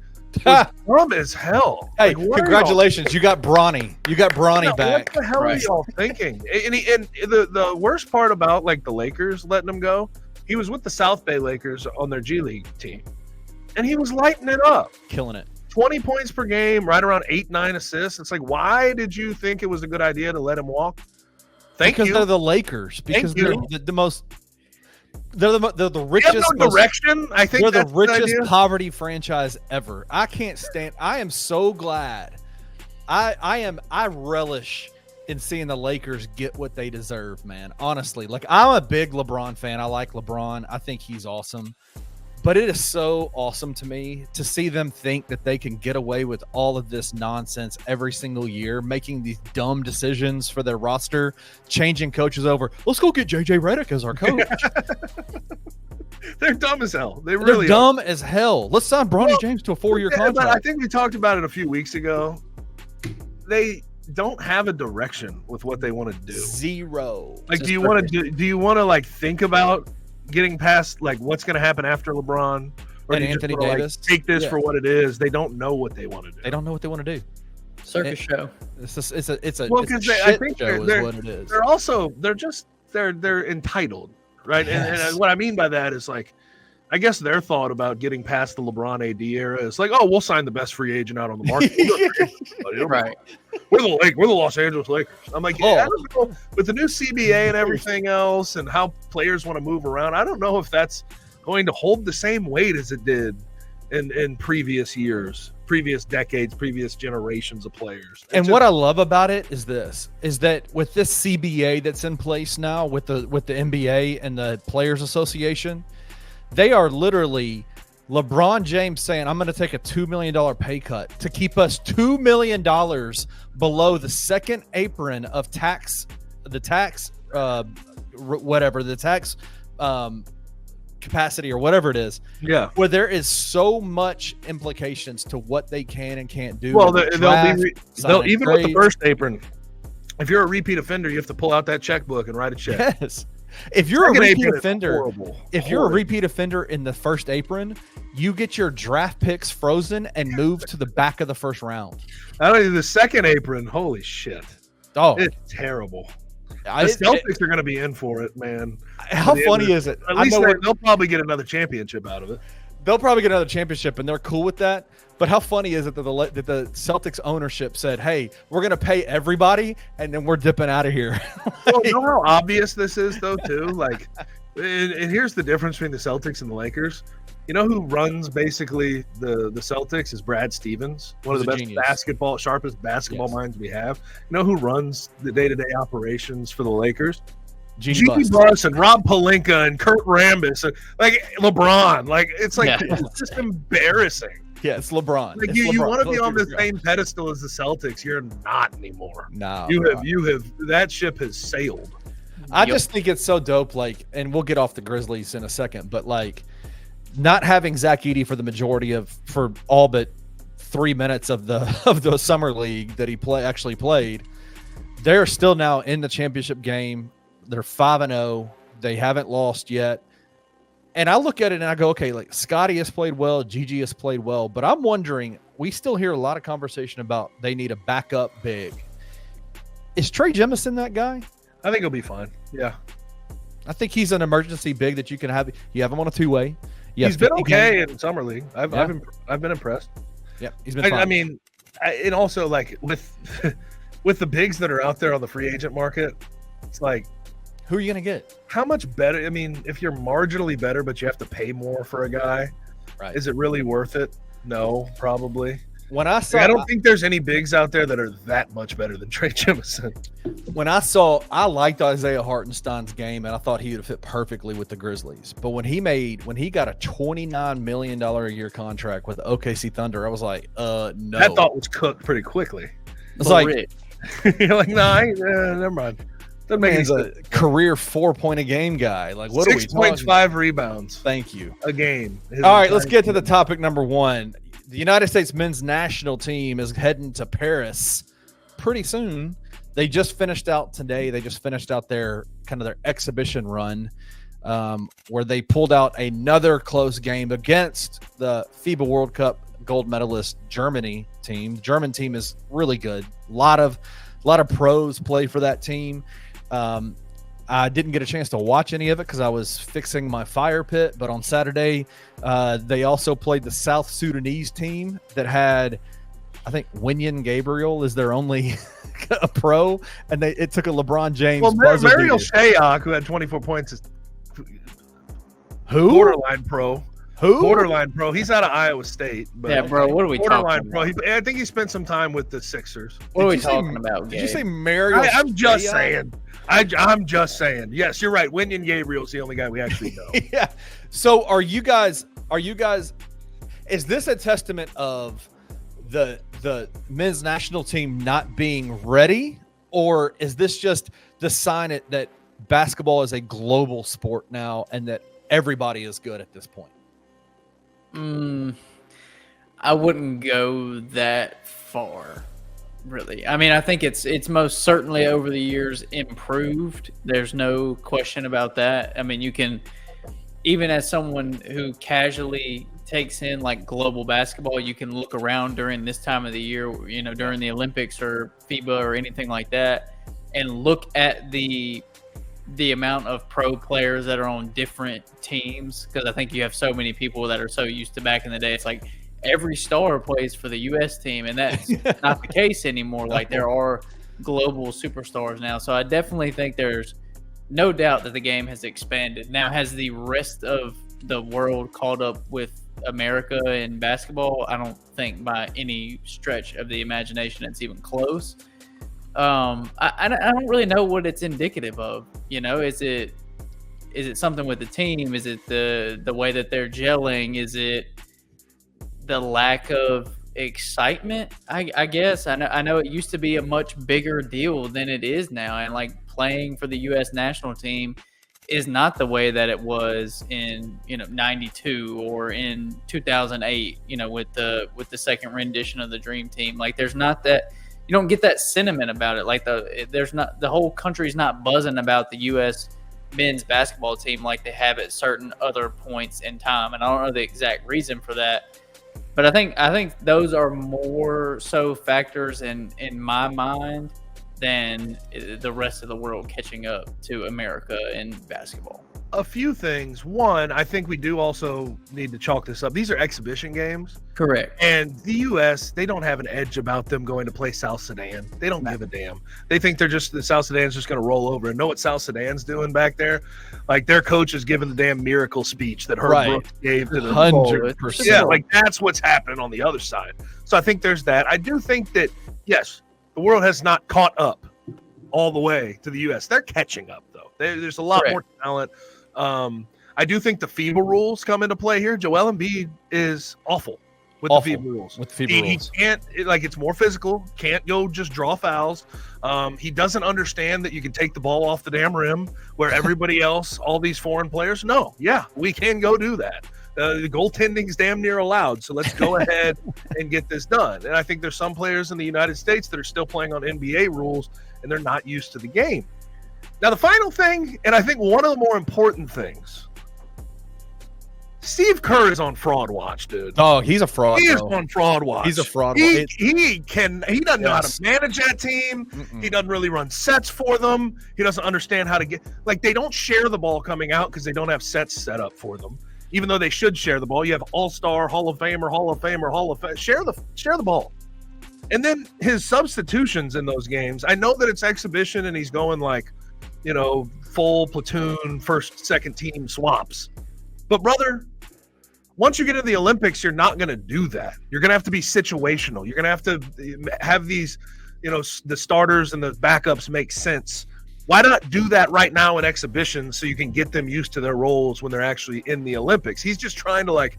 was dumb as hell. Hey, Like, what are y'all congratulations. You got Bronny. You got Bronny yeah, back. What the hell are Right. y'all thinking? And the worst part about like the Lakers letting him go, he was with the South Bay Lakers on their G League team, and he was lighting it up. Killing it. 20 points per game, right around 8-9 assists. It's like, why did you think it was a good idea to let him walk? Because you. they're the Lakers. Because Thank they're you. the most. They're the They have richest. no most- direction. I think They're the that's richest idea. poverty franchise ever. I can't stand. I am so glad. I relish in seeing the Lakers get what they deserve, man. Honestly, like I'm a big LeBron fan. I like LeBron. I think he's awesome. But it is so awesome to me to see them think that they can get away with all of this nonsense every single year, making these dumb decisions for their roster, changing coaches over. Let's go get JJ Redick as our coach. They're dumb as hell. They're They're really dumb as hell. Let's sign Bronny James to a 4-year Yeah, contract. but I think we talked about it a few weeks ago. They don't have a direction with what they want to do. Zero. Like, Just do you want to like think about getting past like what's going to happen after LeBron, or And do you just Anthony wanna, like, Davis? take this Yeah. for what it is? They don't know what they want to do. They don't know what they want to do. Circus show. It's a Well, it's a 'cause I shit think show is what it is. They're also they're entitled, right? Yes. And what I mean by that is like, I guess their thought about getting past the LeBron AD era is like, oh, we'll sign the best free agent out on the market. Right. We're the Los Angeles Lakers. I'm like, yeah, I Oh. don't know, with the new CBA and everything else and how players want to move around, I don't know if that's going to hold the same weight as it did in previous years, previous decades, previous generations of players. And what I love about it is that with this CBA that's in place now with the NBA and the Players Association, they are literally LeBron James saying, I'm going to take a $2 million pay cut to keep us $2 million below the second apron of tax capacity or whatever it is, yeah. where there is so much implications to what they can and can't do. Well, with the they'll draft, be signing even with the trades. first apron. If you're a repeat offender, you have to pull out that checkbook and write a check. Yes. If you're Second a repeat apron is offender, horrible. if you're a Horrible. repeat offender in the first apron, you get your draft picks frozen and moved to the back of the first round. I don't know, the second apron, holy shit. Oh, It's terrible. The I- Celtics are going to be in for it, man. how the end funny of- is it? At I least know they'll probably get another championship out of it. they'll probably get another championship, and they're cool with that. But how funny is it that the Celtics ownership said, "Hey, we're going to pay everybody, and then we're dipping out of here." Well, you know how obvious this is, though, too? Like, and here's the difference between the Celtics and the Lakers. You know who runs basically the Celtics is Brad Stevens, one of He's the a best genius. sharpest basketball Yes. minds we have. You know who runs the day-to-day operations for the Lakers? Genie Genie Bus. Bus and Rob Pelinka and Kurt Rambis and like LeBron. Like it's like Yeah. it's just embarrassing. Yeah, it's LeBron. Like It's you LeBron. want to be on the LeBron. same pedestal as the Celtics. You're not anymore. No, You have that ship has sailed. I just think it's so dope. Like, and we'll get off the Grizzlies in a second, but like, not having Zach Edey for all but 3 minutes of the summer league that he actually played, they're still now in the championship game. They're 5-0. They haven't lost yet. And I look at it and I go, okay, like Scotty has played well, Gigi has played well, but I'm wondering, we still hear a lot of conversation about they need a backup big. Is Trey Jemison that guy? I think he'll be fine. Yeah, I think he's an emergency big that you can have. You have him on a two-way. he's been okay in summer league. I've been impressed. Yeah, he's been fine. I mean, and also like with with the bigs that are out there on the free agent market, it's like, who are you going to get? how much better? I mean, if you're marginally better, but you have to pay more for a guy, Right. is it really worth it? No, probably. When I saw, I don't think there's any bigs out there that are that much better than Trey Jemison. I liked Isaiah Hartenstein's game, and I thought he would fit perfectly with the Grizzlies. But when he got a $29 million a year contract with OKC Thunder, I was like, no. That thought was cooked pretty quickly. It's like, You're like, nah, never mind. Doesn't make any man's a sense. career 4-point a game guy. Like, what are we talking? 6.5 rebounds Thank you. a game. All right, let's get to the topic number one. The United States men's national team is heading to Paris pretty soon. They just finished out today. They just finished out their exhibition run, where they pulled out another close game against the FIBA World Cup gold medalist Germany team. The German team is really good. A lot of pros play for that team. I didn't get a chance to watch any of it because I was fixing my fire pit. But on Saturday, they also played the South Sudanese team that had, I think, Winyan Gabriel is their only a pro, and it took a LeBron James. Well, buzzer Mariel beater. Shayok, who had 24 points, is Who? borderline pro. Who? Borderline pro. He's out of Iowa State. But Yeah, bro, what are we borderline talking pro. about? I think he spent some time with the Sixers. What are we Did you say- talking about, Did you Gabe? say Mario? I'm just Shayok? saying. I'm just saying. Yes, you're right. Winyan Gabriel's the only guy we actually know. Yeah. So are you guys? Is this a testament of the men's national team not being ready, or is this just the sign that basketball is a global sport now and that everybody is good at this point? I wouldn't go that far, really. I mean, I think it's most certainly over the years improved. There's no question about that. I mean, you can, even as someone who casually takes in like global basketball, you can look around during this time of the year, during the Olympics or FIBA or anything like that, and look at the amount of pro players that are on different teams, because I think you have so many people that are so used to back in the day. It's like every star plays for the U.S. team, and that's not the case anymore. Like, there are global superstars now. So I definitely think there's no doubt that the game has expanded. Now, has the rest of the world caught up with America in basketball? I don't think by any stretch of the imagination it's even close. I don't really know what it's indicative of. Is it something with the team? Is it the way that they're gelling? Is it the lack of excitement? I guess I know it used to be a much bigger deal than it is now, and like playing for the U.S. national team is not the way that it was in 92 or in 2008. With the second rendition of the Dream Team. Like, there's not that. You don't get that sentiment about it. Like, the whole country's not buzzing about the U.S. men's basketball team like they have at certain other points in time. And I don't know the exact reason for that, but I think those are more so factors in my mind than the rest of the world catching up to America in basketball. A few things. One, I think we do also need to chalk this up. These are exhibition games. Correct. And the U.S., they don't have an edge about them going to play South Sudan. They don't give a damn. They think the South Sudan's just going to roll over. And know what South Sudan's doing back there? Like, their coach is giving the damn miracle speech that Herb Brooks gave to the 100%. Yeah, like, that's what's happening on the other side. So I think there's that. I do think that, yes, the world has not caught up all the way to the U.S. They're catching up, though. There's a lot more talent. I do think the FIBA rules come into play here. Joel Embiid is awful. with Awful. the FIBA rules. With the FIBA He rules. can't, it's more physical. Can't go just draw fouls. He doesn't understand that you can take the ball off the damn rim where everybody else, all these foreign players, no, yeah, we can go do that. The goaltending's damn near allowed, so let's go ahead and get this done. And I think there's some players in the United States that are still playing on NBA rules, and they're not used to the game. Now, the final thing, and I think one of the more important things, Steve Kerr is on fraud watch, dude. Oh, he's a fraud. He is bro. on fraud watch. He's a fraud. He doesn't know how Yes. to manage that team. Mm-mm. He doesn't really run sets for them. He doesn't understand how to get, they don't share the ball coming out because they don't have sets set up for them. Even though they should share the ball, you have All-Star, Hall of Famer, Hall of Famer, Hall of Fame. Share the ball. And then his substitutions in those games. I know that it's exhibition and he's going full platoon, first, second team swaps. But brother, once you get into the Olympics, you're not going to do that. You're going to have to be situational. You're going to have these, the starters and the backups make sense. Why not do that right now in exhibition so you can get them used to their roles when they're actually in the Olympics? He's just trying to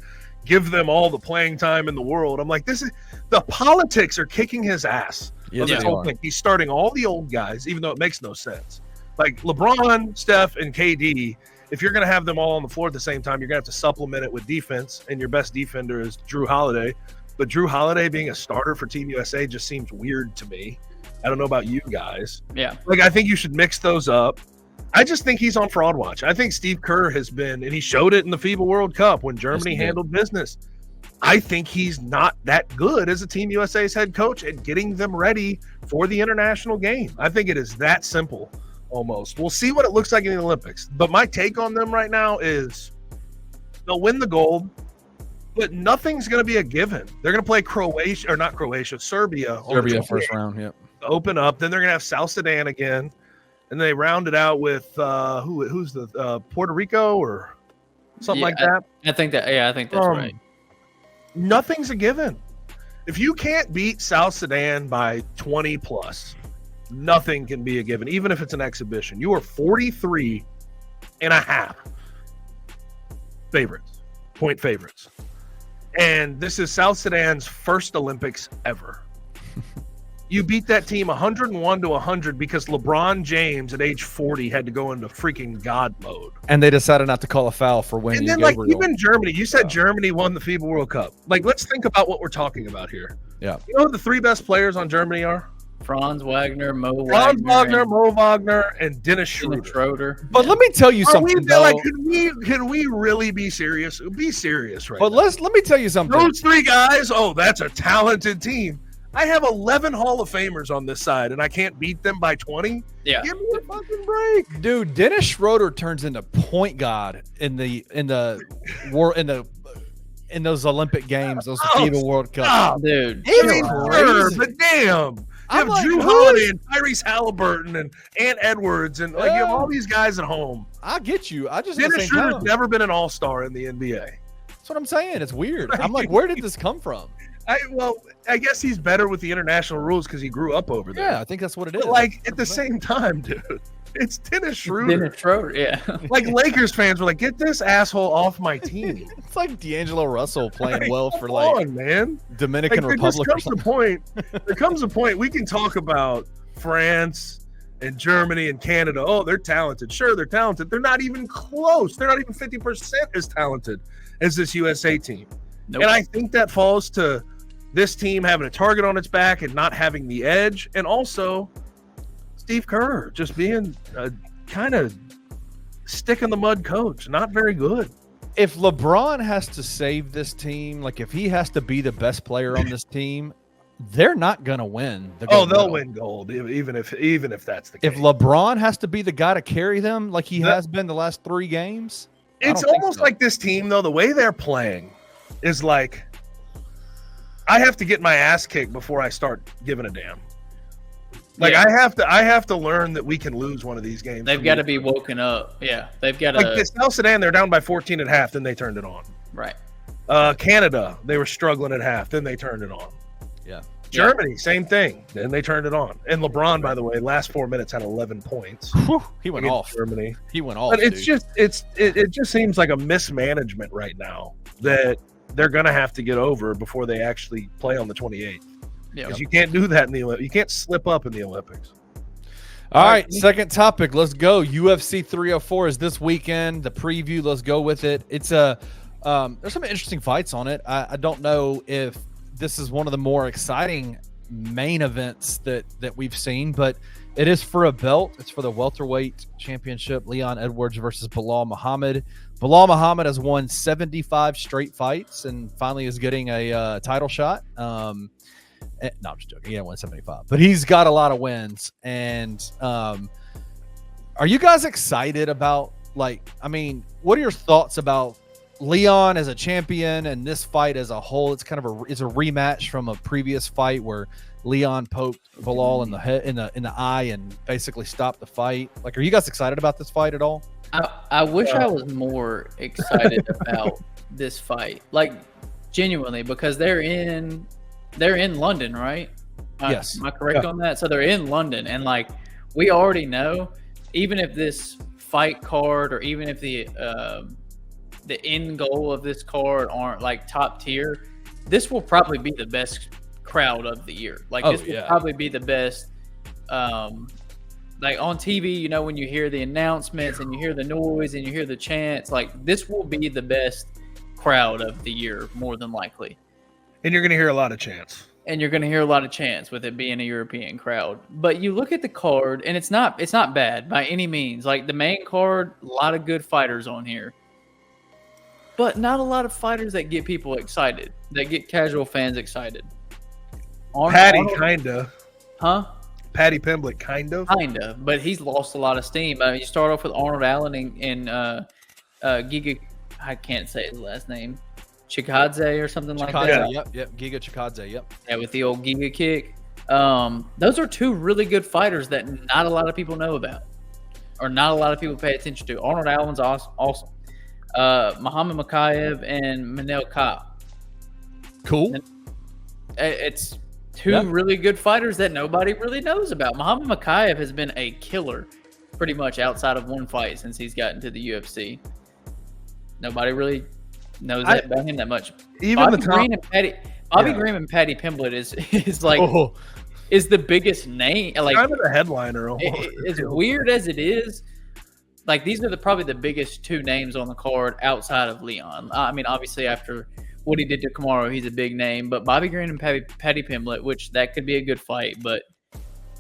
give them all the playing time in the world. I'm like, the politics are kicking his ass. Yes, This they whole are. thing. He's starting all the old guys, even though it makes no sense. Like LeBron, Steph, and KD, if you're going to have them all on the floor at the same time, you're going to have to supplement it with defense, and your best defender is Drew Holiday. But Drew Holiday being a starter for Team USA just seems weird to me. I don't know about you guys. Yeah. I think you should mix those up. I just think he's on fraud watch. I think Steve Kerr has been, and he showed it in the FIBA World Cup when Germany Yes, he did. handled business. I think he's not that good as a Team USA's head coach at getting them ready for the international game. I think it is that simple almost. We'll see what it looks like in the Olympics. But my take on them right now is they'll win the gold, but nothing's going to be a given. They're going to play Serbia. on the Serbia 28th. first round. Yep. Open up. Then they're going to have South Sudan again. And they round it out with who's the Puerto Rico or something like that. I think that's right. Nothing's a given. If you can't beat South Sudan by 20 plus, nothing can be a given, even if it's an exhibition. You are 43 and a half point favorites. And this is South Sudan's first Olympics ever. You beat that team 101 to 100 because LeBron James at age 40 had to go into freaking God mode. And they decided not to call a foul for winning. And then, even Germany, you said Germany won the FIBA World Cup. Let's think about what we're talking about here. Yeah. You know who the three best players on Germany are? Franz Wagner, Franz Wagner, Mo Wagner, and Dennis Schroeder. But let me tell you something. Can we really be serious? Be serious right But now. let me tell you something. Those three guys, that's a talented team. I have 11 Hall of Famers on this side, and I can't beat them by 20. Yeah. Give me a fucking break. Dude, Dennis Schroeder turns into point god in those Olympic games, those FIBA World Cup. Stop. Dude. Sure, but damn. You I'm have like, Drew who Holiday is- and Tyrese Halliburton and Ant Edwards and you have all these guys at home. I get you. I just at the Dennis same Schroeder's time. never been an all-star in the NBA. That's what I'm saying. It's weird. I'm like, where did this come from? I guess he's better with the international rules because he grew up over there. Yeah, I think that's what it is. But at the same time, dude, it's Dennis Schroeder. Dennis Schroeder, yeah. Lakers fans were like, get this asshole off my team. It's like D'Angelo Russell playing well for Come on, man. Dominican There Republic. comes a point we can talk about France and Germany and Canada. Oh, they're talented. Sure, they're talented. They're not even close. They're not even 50% as talented as this USA team. Nope. And I think that falls to this team having a target on its back and not having the edge. And also Steve Kerr just being a kind of stick in the mud coach. Not very good. If LeBron has to save this team, if he has to be the best player on this team, they're not going to win. They'll win gold, even if that's the case. If LeBron has to be the guy to carry them like he has been the last 3 games, It's almost like this team, though, the way they're playing is like, I have to get my ass kicked before I start giving a damn. I have to learn that we can lose one of these games. They've got to be woken up. Yeah. They've got to. Like this South Sudan, they're down by 14 at half, then they turned it on. Right. Canada, they were struggling at half, then they turned it on. Yeah. Germany, same thing. Then they turned it on. And LeBron, by the way, last 4 minutes had 11 points. He went against off. Germany. He went off. But it just seems like a mismanagement right now that they're going to have to get over before they actually play on the 28th. Yeah. Because you can't do that in the Olympics. You can't slip up in the Olympics. All right, second topic. Let's go. UFC 304 is this weekend. The preview. Let's go with it. It's there's some interesting fights on it. I don't know if this is one of the more exciting main events that we've seen, but it is for a belt. It's for the welterweight championship. Leon Edwards versus Bilal Muhammad. Bilal Muhammad has won 75 straight fights and finally is getting a title shot. No, I'm just joking. He didn't win 75, but he's got a lot of wins. And are you guys excited about, like, I mean, what are your thoughts about Leon as a champion and this fight as a whole? It's kind of it's a rematch from a previous fight where Leon poked Bilal in the head, in the eye, and basically stopped the fight. Like, are you guys excited about this fight at all? I wish I was more excited about this fight, like genuinely, because they're in London, right? Yes. Am I correct on that? So they're in London, and like we already know, even if this fight card or even if the end goal of this card aren't like top tier, this will probably be the best crowd of the year. Like this will probably be the best. Like on TV, you know, when you hear the announcements and you hear the noise and you hear the chants, like this will be the best crowd of the year, more than likely. And you're going to hear a lot of chants. And you're going to hear a lot of chants with it being a European crowd. But you look at the card, and it's not bad by any means. Like the main card, a lot of good fighters on here. But not a lot of fighters that get people excited, that get casual fans excited. Kind of. Huh? Paddy Pimblett, kind of. Kind of, but he's lost a lot of steam. You start off with Arnold Allen and Giga, I can't say his last name, Chikadze or something like that. Yep, Giga Chikadze, yep. Yeah, with the old Giga kick. Those are two really good fighters that not a lot of people know about, or not a lot of people pay attention to. Arnold Allen's awesome. Muhammad Makayev and Manel Kape. Cool. It's two really good fighters that nobody really knows about. Muhammad Makayev has been a killer pretty much outside of one fight since he's gotten to the UFC. Nobody really knows about him that much. Even Bobby Green and Paddy Pimblett is like is the biggest name. Like kind of a headliner. As weird as it is, like these are probably the biggest two names on the card outside of Leon. I mean, obviously after what he did to Kamaru, he's a big name. But Bobby Green and Paddy Pimblett, which that could be a good fight, but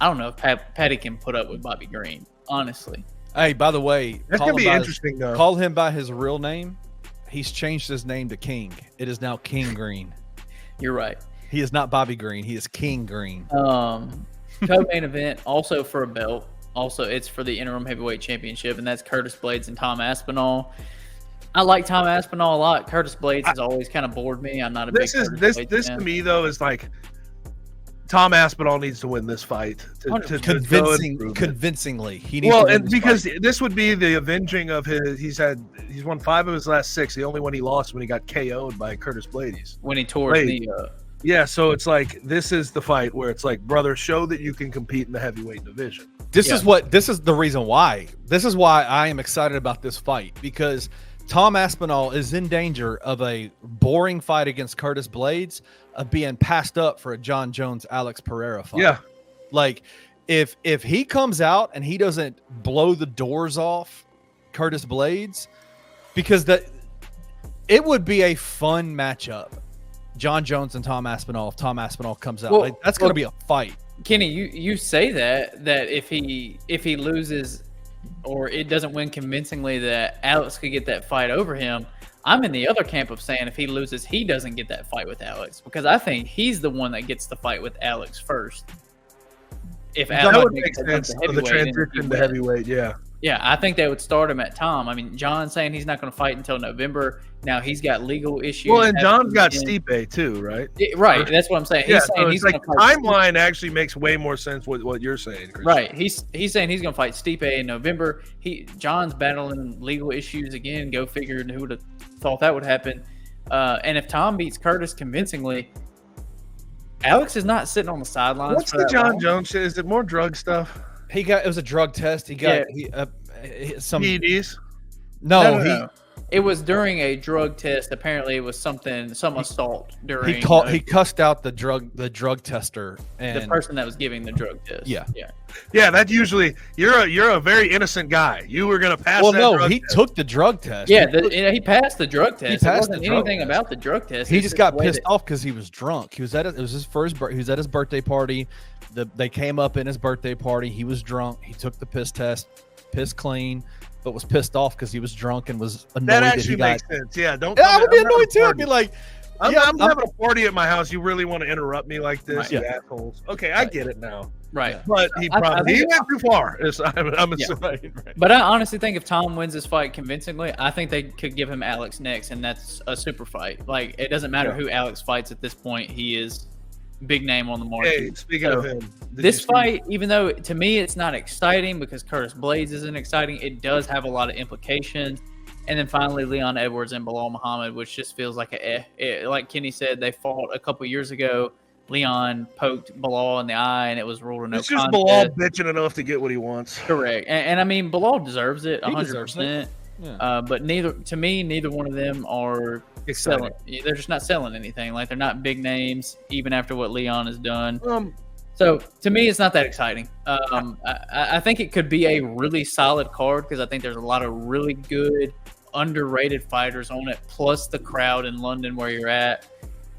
I don't know if Paddy can put up with Bobby Green, honestly. Hey, by the way, that's gonna be interesting though. Call him by his real name. He's changed his name to King. It is now King Green. You're right. He is not Bobby Green. He is King Green. Co-main event, also for a belt. Also, it's for the interim heavyweight championship, and that's Curtis Blades and Tom Aspinall. I like Tom Aspinall a lot. Curtis Blades has always kind of bored me. I'm not a big Curtis Blades fan. To me though is like Tom Aspinall needs to win this fight to convincingly. He needs because this would be the avenging of his. He's won 5 of his last 6. The only one he lost when he got KO'd by Curtis Blades when he tore his knee up. Yeah, so it's like this is the fight where it's like, brother, show that you can compete in the heavyweight division. This is the reason why. This is why I am excited about this fight, because Tom Aspinall is in danger of a boring fight against Curtis Blades of being passed up for a John Jones Alex Pereira fight. Yeah. Like if he comes out and he doesn't blow the doors off Curtis Blades, because it would be a fun matchup. John Jones and Tom Aspinall, if Tom Aspinall comes out, that's going to be a fight. Kenny, you say that if he loses or it doesn't win convincingly, that Alex could get that fight over him. I'm in the other camp of saying if he loses, he doesn't get that fight with Alex, because I think he's the one that gets the fight with Alex first. If that Alex would make sense for the transition to heavyweight, yeah. Yeah, I think they would start him at Tom. I mean, John's saying he's not going to fight until November. Now he's got legal issues. Well, and John's got Stipe too, right? Right, that's what I'm saying. He's saying he's like timeline actually makes way more sense with what you're saying, Chris. Right. He's saying he's going to fight Stipe in November. John's battling legal issues again. Go figure. Who would have thought that would happen? And if Tom beats Curtis convincingly, Alex is not sitting on the sidelines. What's the John Jones shit? Is it more drug stuff? It was a drug test. He got some PEDs. No. It was during a drug test. Apparently, it was some assault during. He cussed out the drug tester and the person that was giving the drug test. Yeah. Yeah, that usually you're a very innocent guy. You were gonna pass. Well, that no, drug he test. took the drug test. Yeah, he passed the drug test. passed It wasn't the drug anything test. about the drug test. He It's just the got way pissed that- off because he was drunk. He was at he was at his birthday party. They came up in his birthday party. He was drunk. He took the piss test, pissed clean, but was pissed off because he was drunk and was annoyed That that actually he got. makes sense. Yeah, don't. Yeah, I would be I'm having annoyed a too. I'd party. be like, I'm yeah, having a party at my house. You really want to interrupt me like this, Right. you Yeah. assholes? Okay, I get it now. Right. But he I probably he think- went too far. I'm Yeah. assuming. But I honestly think if Tom wins this fight convincingly, I think they could give him Alex next, and that's a super fight. Like, it doesn't matter Yeah. who Alex fights at this point. He is big name on the market. Hey, speaking So, of him, did This you see- fight, even though to me it's not exciting because Curtis Blades isn't exciting, it does have a lot of implications. And then finally, Leon Edwards and Bilal Muhammad, which just feels like like Kenny said, they fought a couple years ago. Leon poked Bilal in the eye, and it was ruled a no it's just contest. Bilal bitching enough to get what he wants. Correct, and I mean Bilal deserves it, He 100%. Yeah. But neither one of them are selling. They're just not selling anything. Like, they're not big names, even after what Leon has done. So to me, it's not that exciting. I think it could be a really solid card because I think there's a lot of really good, underrated fighters on it, plus the crowd in London where you're at.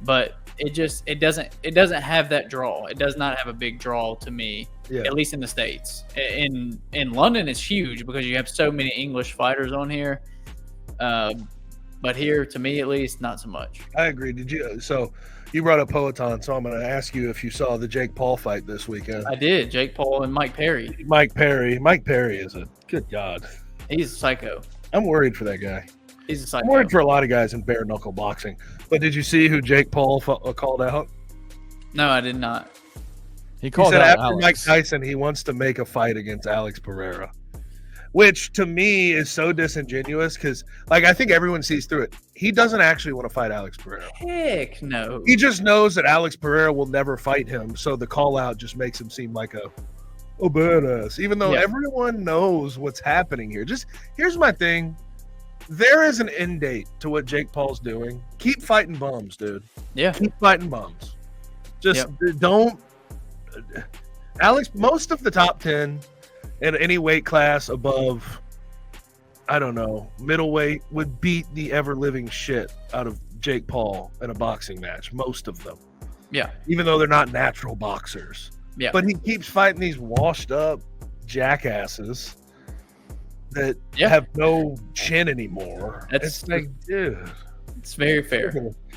But it doesn't have that draw. It does not have a big draw to me, Yeah. at least in the States. In London, it's huge because you have so many English fighters on here. But here, to me at least, not so much. I agree. Did you? So you brought up Poetan, so I'm going to ask you if you saw the Jake Paul fight this weekend. I did. Jake Paul and Mike Perry. Mike Perry is a good God. He's a psycho. I'm worried for that guy. He's a I'm psycho. worried for a lot of guys in bare knuckle boxing. But did you see who Jake Paul called out? No, I did not. He He called said out after Alex. Mike Tyson, he wants to make a fight against Alex Pereira, which to me is so disingenuous because, like, I think everyone sees through it. He doesn't actually want to fight Alex Pereira. Heck no. He just knows that Alex Pereira will never fight him, so the call out just makes him seem like a badass, even though Yeah. everyone knows what's happening here. Just here's my thing. There is an end date to what Jake Paul's doing. Keep fighting bums, dude. Yeah. Keep fighting bums. Just don't. Alex, most of the top 10 in any weight class above, I don't know, middleweight would beat the ever living shit out of Jake Paul in a boxing match. Most of them. Yeah. Even though they're not natural boxers. Yeah. But he keeps fighting these washed up jackasses that Yeah. have no chin anymore. That's- It's like, dude. It's very fair.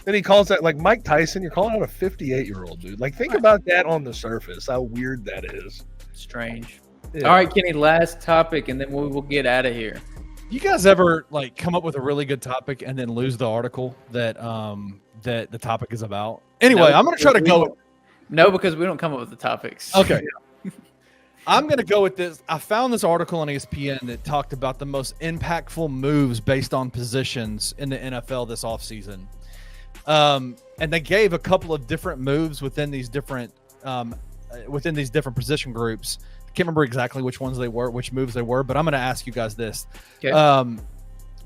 Then he calls that, like, Mike Tyson, you're calling out a 58-year-old dude. Like, think about that on the surface, how weird that is. Strange. Yeah. All right, Kenny, last topic, and then we will get out of here. You guys ever like come up with a really good topic and then lose the article that that the topic is about? Anyway, No, I'm gonna try to go. No, because we don't come up with the topics. Okay. I'm going to go with this. I found this article on ESPN that talked about the most impactful moves based on positions in the NFL this offseason. And they gave a couple of different moves within these different position groups. I can't remember exactly which ones they were, which moves they were, but I'm going to ask you guys this. Okay.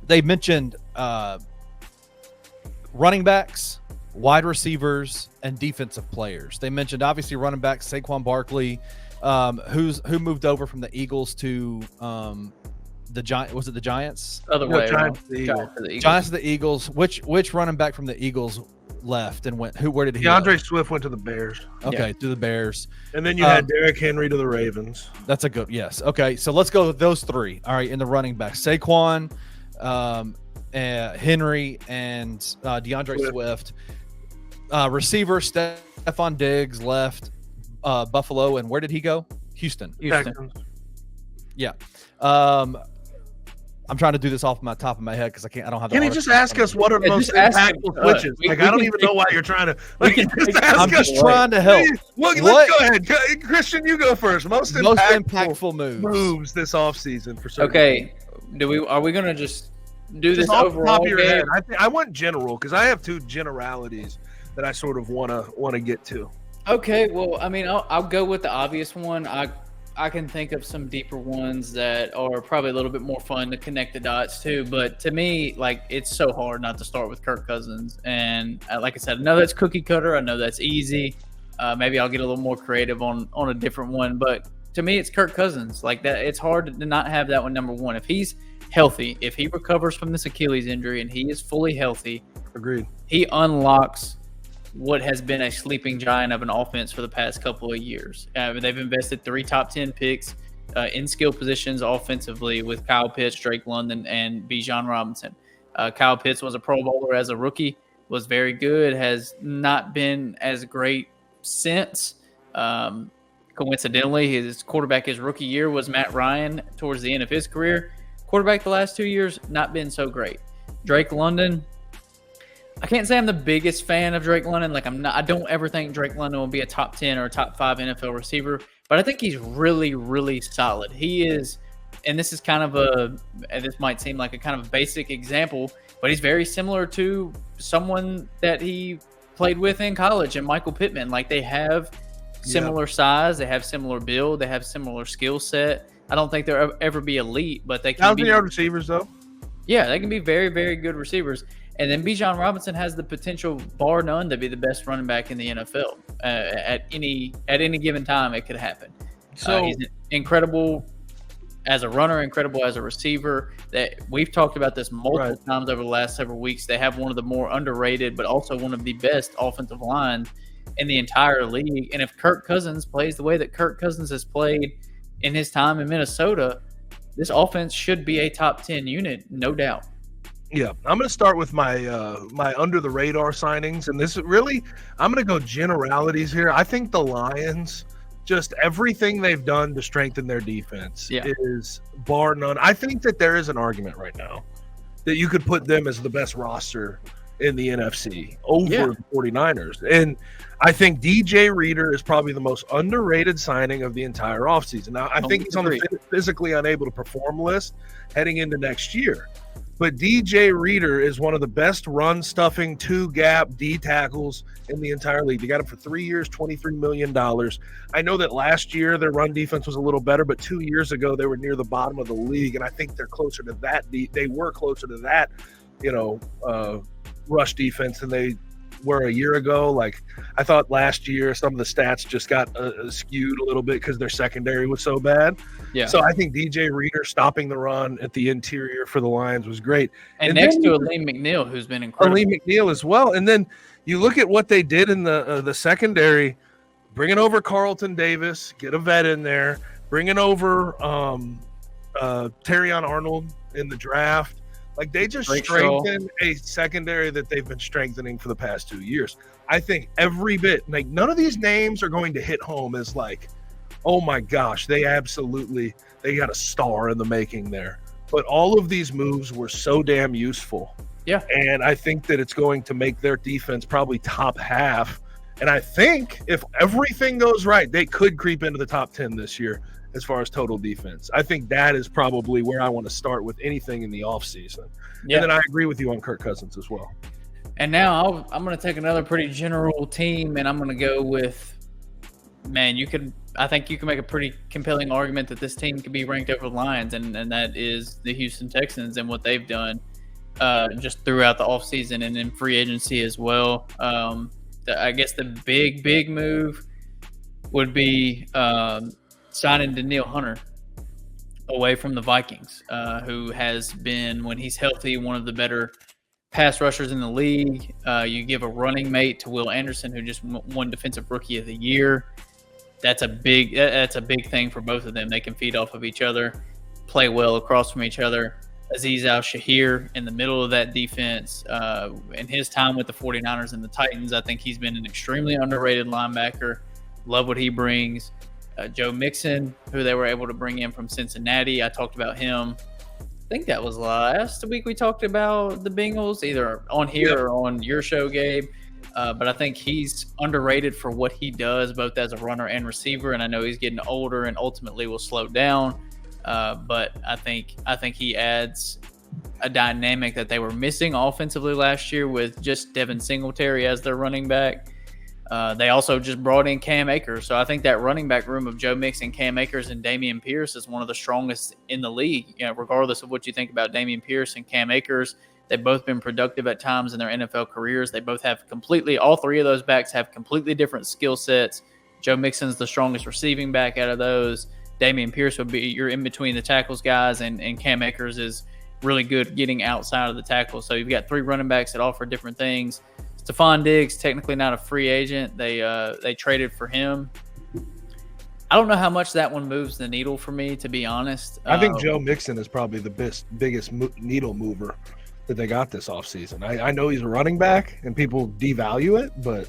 They mentioned running backs, wide receivers, and defensive players. They mentioned obviously running backs, Saquon Barkley, who moved over from the Eagles to the Giants. Was it the Giants? Other No, way. Giants around. to the Eagles. Giants to the Eagles. Giants to the Eagles. Which running back from the Eagles left and went? Where did he? DeAndre Swift went to the Bears. go? Okay, to the Bears. And then you had Derrick Henry to the Ravens. That's a good yes. Okay, so let's go with those three. All right, in the running back, Saquon, Henry, and DeAndre Swift. Receiver Stephon Diggs left Buffalo, and where did he go? Houston. Houston. Yeah. I'm trying to do this off my top of my head because I don't have. Can you just ask us what are the Yeah, most just ask impactful us. switches? We Like, I don't can even take- know why you're trying to. Like, can just take- ask I'm us. just trying to help. Look, What- let's go ahead. Christian, you go first. Most impactful moves. moves this offseason for certain. Okay. Are we gonna just do Just this off the top overall of your game? head. I want general because I have two generalities that I sort of want to get to. Okay, well, I mean, I'll go with the obvious one. I can think of some deeper ones that are probably a little bit more fun to connect the dots to. But to me, like, it's so hard not to start with Kirk Cousins. And like I said, I know that's cookie cutter. I know that's easy. Maybe I'll get a little more creative on a different one. But to me, it's Kirk Cousins. Like that, it's hard to not have that one number one. If he's healthy, if he recovers from this Achilles injury and he is fully healthy, Agreed. he unlocks what has been a sleeping giant of an offense for the past couple of years. They've invested 3 top 10 picks in skill positions offensively with Kyle Pitts, Drake London, and Bijan Robinson. Kyle Pitts was a Pro Bowler as a rookie, was very good, has not been as great since. Coincidentally, his quarterback his rookie year was Matt Ryan towards the end of his career. Quarterback the last 2 years, not been so great. Drake London, I can't say I'm the biggest fan of Drake London. Like I don't ever think Drake London will be a top 10 or a top 5 NFL receiver, but I think he's really, really solid. He is, and this is kind of this might seem like a kind of basic example, but he's very similar to someone that he played with in college and Michael Pittman. Like they have similar size, they have similar build, they have similar skill set. I don't think they'll ever be elite, but they can be 1,000-yard receivers though. Yeah, they can be very, very good receivers. And then Bijan Robinson has the potential, bar none, to be the best running back in the NFL. At any given time, it could happen. So he's incredible as a runner, incredible as a receiver. That we've talked about this multiple times over the last several weeks. They have one of the more underrated, but also one of the best offensive lines in the entire league. And if Kirk Cousins plays the way that Kirk Cousins has played in his time in Minnesota, this offense should be a top 10 unit, no doubt. Yeah, I'm going to start with my my under the radar signings, and this is really I'm going to go generalities here. I think the Lions, just everything they've done to strengthen their defense is bar none. I think that there is an argument right now that you could put them as the best roster in the NFC over the 49ers. And I think DJ Reader is probably the most underrated signing of the entire offseason. Now, I think he's on the physically unable to perform list heading into next year. But DJ Reader is one of the best run-stuffing, 2-gap D tackles in the entire league. They got him for 3 years, $23 million. I know that last year their run defense was a little better, but 2 years ago they were near the bottom of the league, and I think they're closer to that. They were closer to that, rush defense than they were a year ago. Like I thought last year, some of the stats just got skewed a little bit because their secondary was so bad. Yeah. So I think DJ Reader stopping the run at the interior for the Lions was great. And next to Aleem McNeil, who's been incredible. Aleem McNeil as well. And then you look at what they did in the secondary, bringing over Carlton Davis, get a vet in there, bringing over Terrion Arnold in the draft. Like they just strengthened a secondary that they've been strengthening for the past 2 years. I think every bit, like none of these names are going to hit home as like, oh my gosh, they got a star in the making there. But all of these moves were so damn useful. Yeah. And I think that it's going to make their defense probably top half. And I think if everything goes right, they could creep into the top 10 this year as far as total defense. I think that is probably where I want to start with anything in the offseason. Yeah. And then I agree with you on Kirk Cousins as well. And now I'm going to take another pretty general team, and I'm going to go with, I think you can make a pretty compelling argument that this team could be ranked over the Lions, and that is the Houston Texans and what they've done just throughout the offseason and in free agency as well. I guess the big move would be signing Danielle Hunter away from the Vikings, who has been, when he's healthy, one of the better pass rushers in the league. You give a running mate to Will Anderson, who just won Defensive Rookie of the Year. That's a big thing for both of them. They can feed off of each other, play well across from each other. Azeez Al-Shahir in the middle of that defense. In his time with the 49ers and the Titans, I think he's been an extremely underrated linebacker. Love what he brings. Joe Mixon, who they were able to bring in from Cincinnati. I talked about him. I think that was last week we talked about the Bengals, either on here or on your show, Gabe. But I think he's underrated for what he does, both as a runner and receiver. And I know he's getting older and ultimately will slow down. But I think he adds a dynamic that they were missing offensively last year with just Devin Singletary as their running back. They also just brought in Cam Akers. So I think that running back room of Joe Mixon, Cam Akers, and Dameon Pierce is one of the strongest in the league. Regardless of what you think about Dameon Pierce and Cam Akers, they've both been productive at times in their NFL careers. They both have all three of those backs have completely different skill sets. Joe Mixon's the strongest receiving back out of those. Dameon Pierce would be your in between the tackles guys, and Cam Akers is really good getting outside of the tackle. So you've got three running backs that offer different things. Stephon Diggs, technically not a free agent. They traded for him. I don't know how much that one moves the needle for me, to be honest. I think Joe Mixon is probably the biggest needle mover that they got this offseason. I know he's a running back and people devalue it, but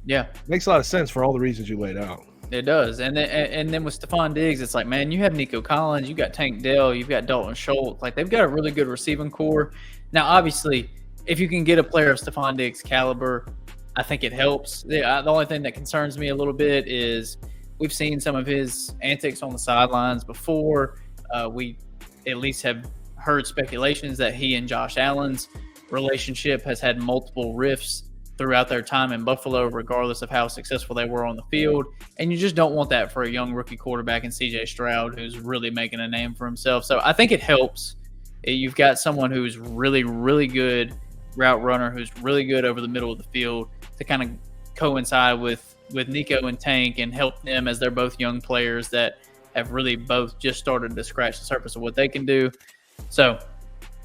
yeah, it makes a lot of sense for all the reasons you laid out. It does. And then with Stephon Diggs, it's like, man, you have Nico Collins, you got Tank Dell, you've got Dalton Schultz. Like, they've got a really good receiving core. Now, obviously, if you can get a player of Stephon Diggs' caliber, I think it helps. The only thing that concerns me a little bit is we've seen some of his antics on the sidelines before. We at least have heard speculations that he and Josh Allen's relationship has had multiple rifts throughout their time in Buffalo, regardless of how successful they were on the field. And you just don't want that for a young rookie quarterback in CJ Stroud, who's really making a name for himself. So I think it helps. You've got someone who's really, really good route runner, who's really good over the middle of the field, to kind of coincide with Nico and Tank and help them, as they're both young players that have really both just started to scratch the surface of what they can do. So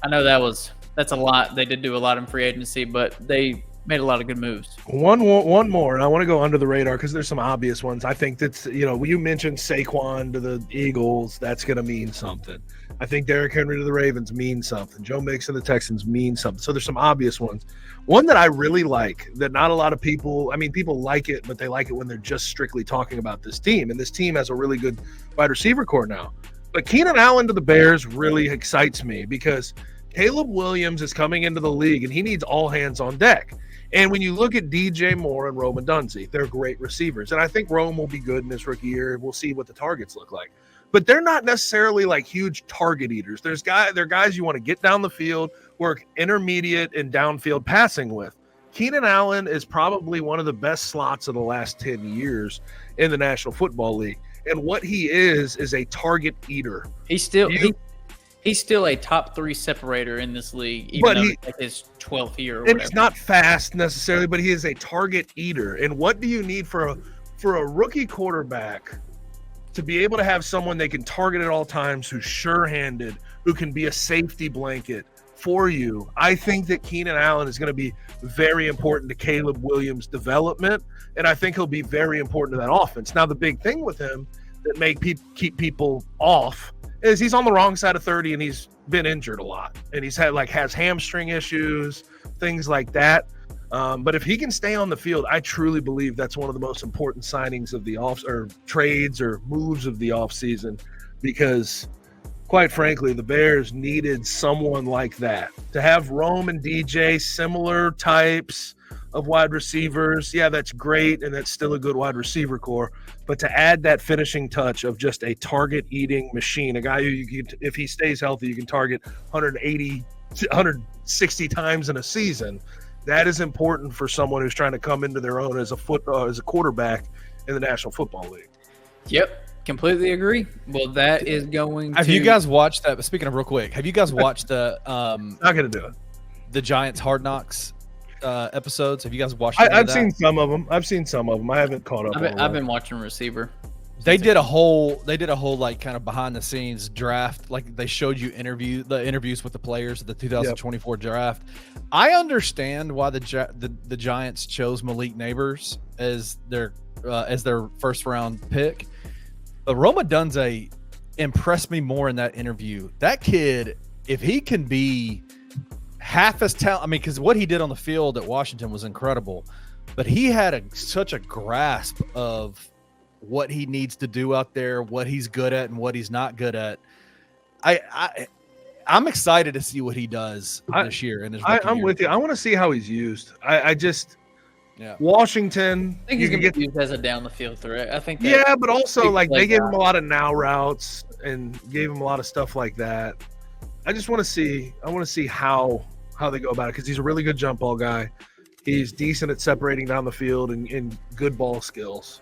I know that's a lot. They did do a lot in free agency, but they made a lot of good moves. One more, and I want to go under the radar because there's some obvious ones. I think that's, you mentioned Saquon to the Eagles. That's going to mean something. I think Derrick Henry to the Ravens means something. Joe Mixon to the Texans means something. So there's some obvious ones. One that I really like that not a lot of people like it, but they like it when they're just strictly talking about this team. And this team has a really good wide receiver core now. But Keenan Allen to the Bears really excites me because Caleb Williams is coming into the league and he needs all hands on deck. And when you look at DJ Moore and Rome Odunze, they're great receivers. And I think Rome will be good in his rookie year. We'll see what the targets look like. But they're not necessarily like huge target eaters. They're guys you want to get down the field, work intermediate and downfield passing with. Keenan Allen is probably one of the best slots of the last 10 years in the National Football League. And what he is a target eater. He's still a top 3 separator in this league, even though it's like his 12th year or whatever. It's not fast necessarily, but he is a target eater. And what do you need for a rookie quarterback to be able to have someone they can target at all times, who's sure-handed, who can be a safety blanket for you? I think that Keenan Allen is going to be very important to Caleb Williams' development, and I think he'll be very important to that offense. Now, the big thing with him that keep people off is he's on the wrong side of 30 and he's been injured a lot, and he's has hamstring issues, things like that. But if he can stay on the field, I truly believe that's one of the most important signings of the trades or moves of the offseason, because quite frankly, the Bears needed someone like that to have Rome and DJ, similar types of wide receivers. Yeah, that's great. And that's still a good wide receiver core, but to add that finishing touch of just a target eating machine, a guy who if he stays healthy, you can target 180, 160 times in a season. That is important for someone who's trying to come into their own as a quarterback in the National Football League. Yep. Completely agree. Well, that is going Have you guys watched that? Speaking of real quick, have you guys watched the Not going to do it. The Giants Hard Knocks episodes? Have you guys watched I've seen some of them. I haven't caught up. I've been watching receiver. They did a whole like kind of behind the scenes draft. Like, they showed you interviews with the players of the 2024 draft. I understand why the Giants chose Malik Neighbors as their first round pick. But Rome Odunze impressed me more in that interview. That kid, if he can be half as talented, because what he did on the field at Washington was incredible, but he had such a grasp of what he needs to do out there, what he's good at and what he's not good at. I'm excited to see what he does this year. I'm with you. I want to see how he's used. Washington, I think he's going to get used as a down the field threat. I think. Yeah, but also they gave him a lot of now routes and gave him a lot of stuff like that. I just want to see. I want to see how they go about it, because he's a really good jump ball guy. He's decent at separating down the field and good ball skills.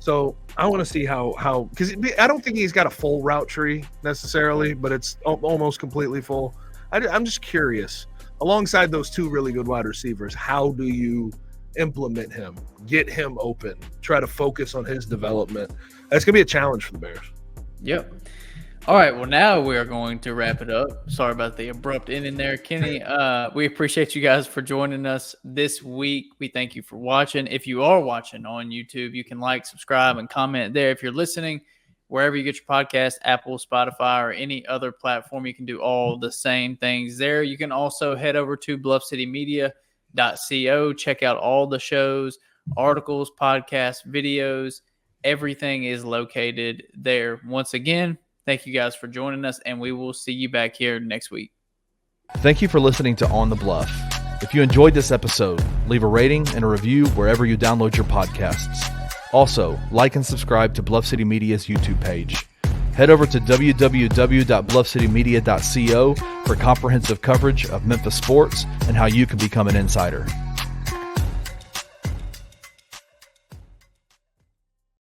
So I want to see how because I don't think he's got a full route tree necessarily, but it's almost completely full. I'm just curious. Alongside those two really good wide receivers, how do you implement him, get him open, try to focus on his development? That's going to be a challenge for the Bears. Yep. All right. Well, now we are going to wrap it up. Sorry about the abrupt ending there, Kenny. We appreciate you guys for joining us this week. We thank you for watching. If you are watching on YouTube, you can like, subscribe, and comment there. If you're listening, wherever you get your podcast, Apple, Spotify, or any other platform, you can do all the same things there. You can also head over to bluffcitymedia.co. Check out all the shows, articles, podcasts, videos. Everything is located there. Once again, thank you guys for joining us, and we will see you back here next week. Thank you for listening to On the Bluff. If you enjoyed this episode, leave a rating and a review wherever you download your podcasts. Also, like and subscribe to Bluff City Media's YouTube page. Head over to www.bluffcitymedia.co for comprehensive coverage of Memphis sports and how you can become an insider.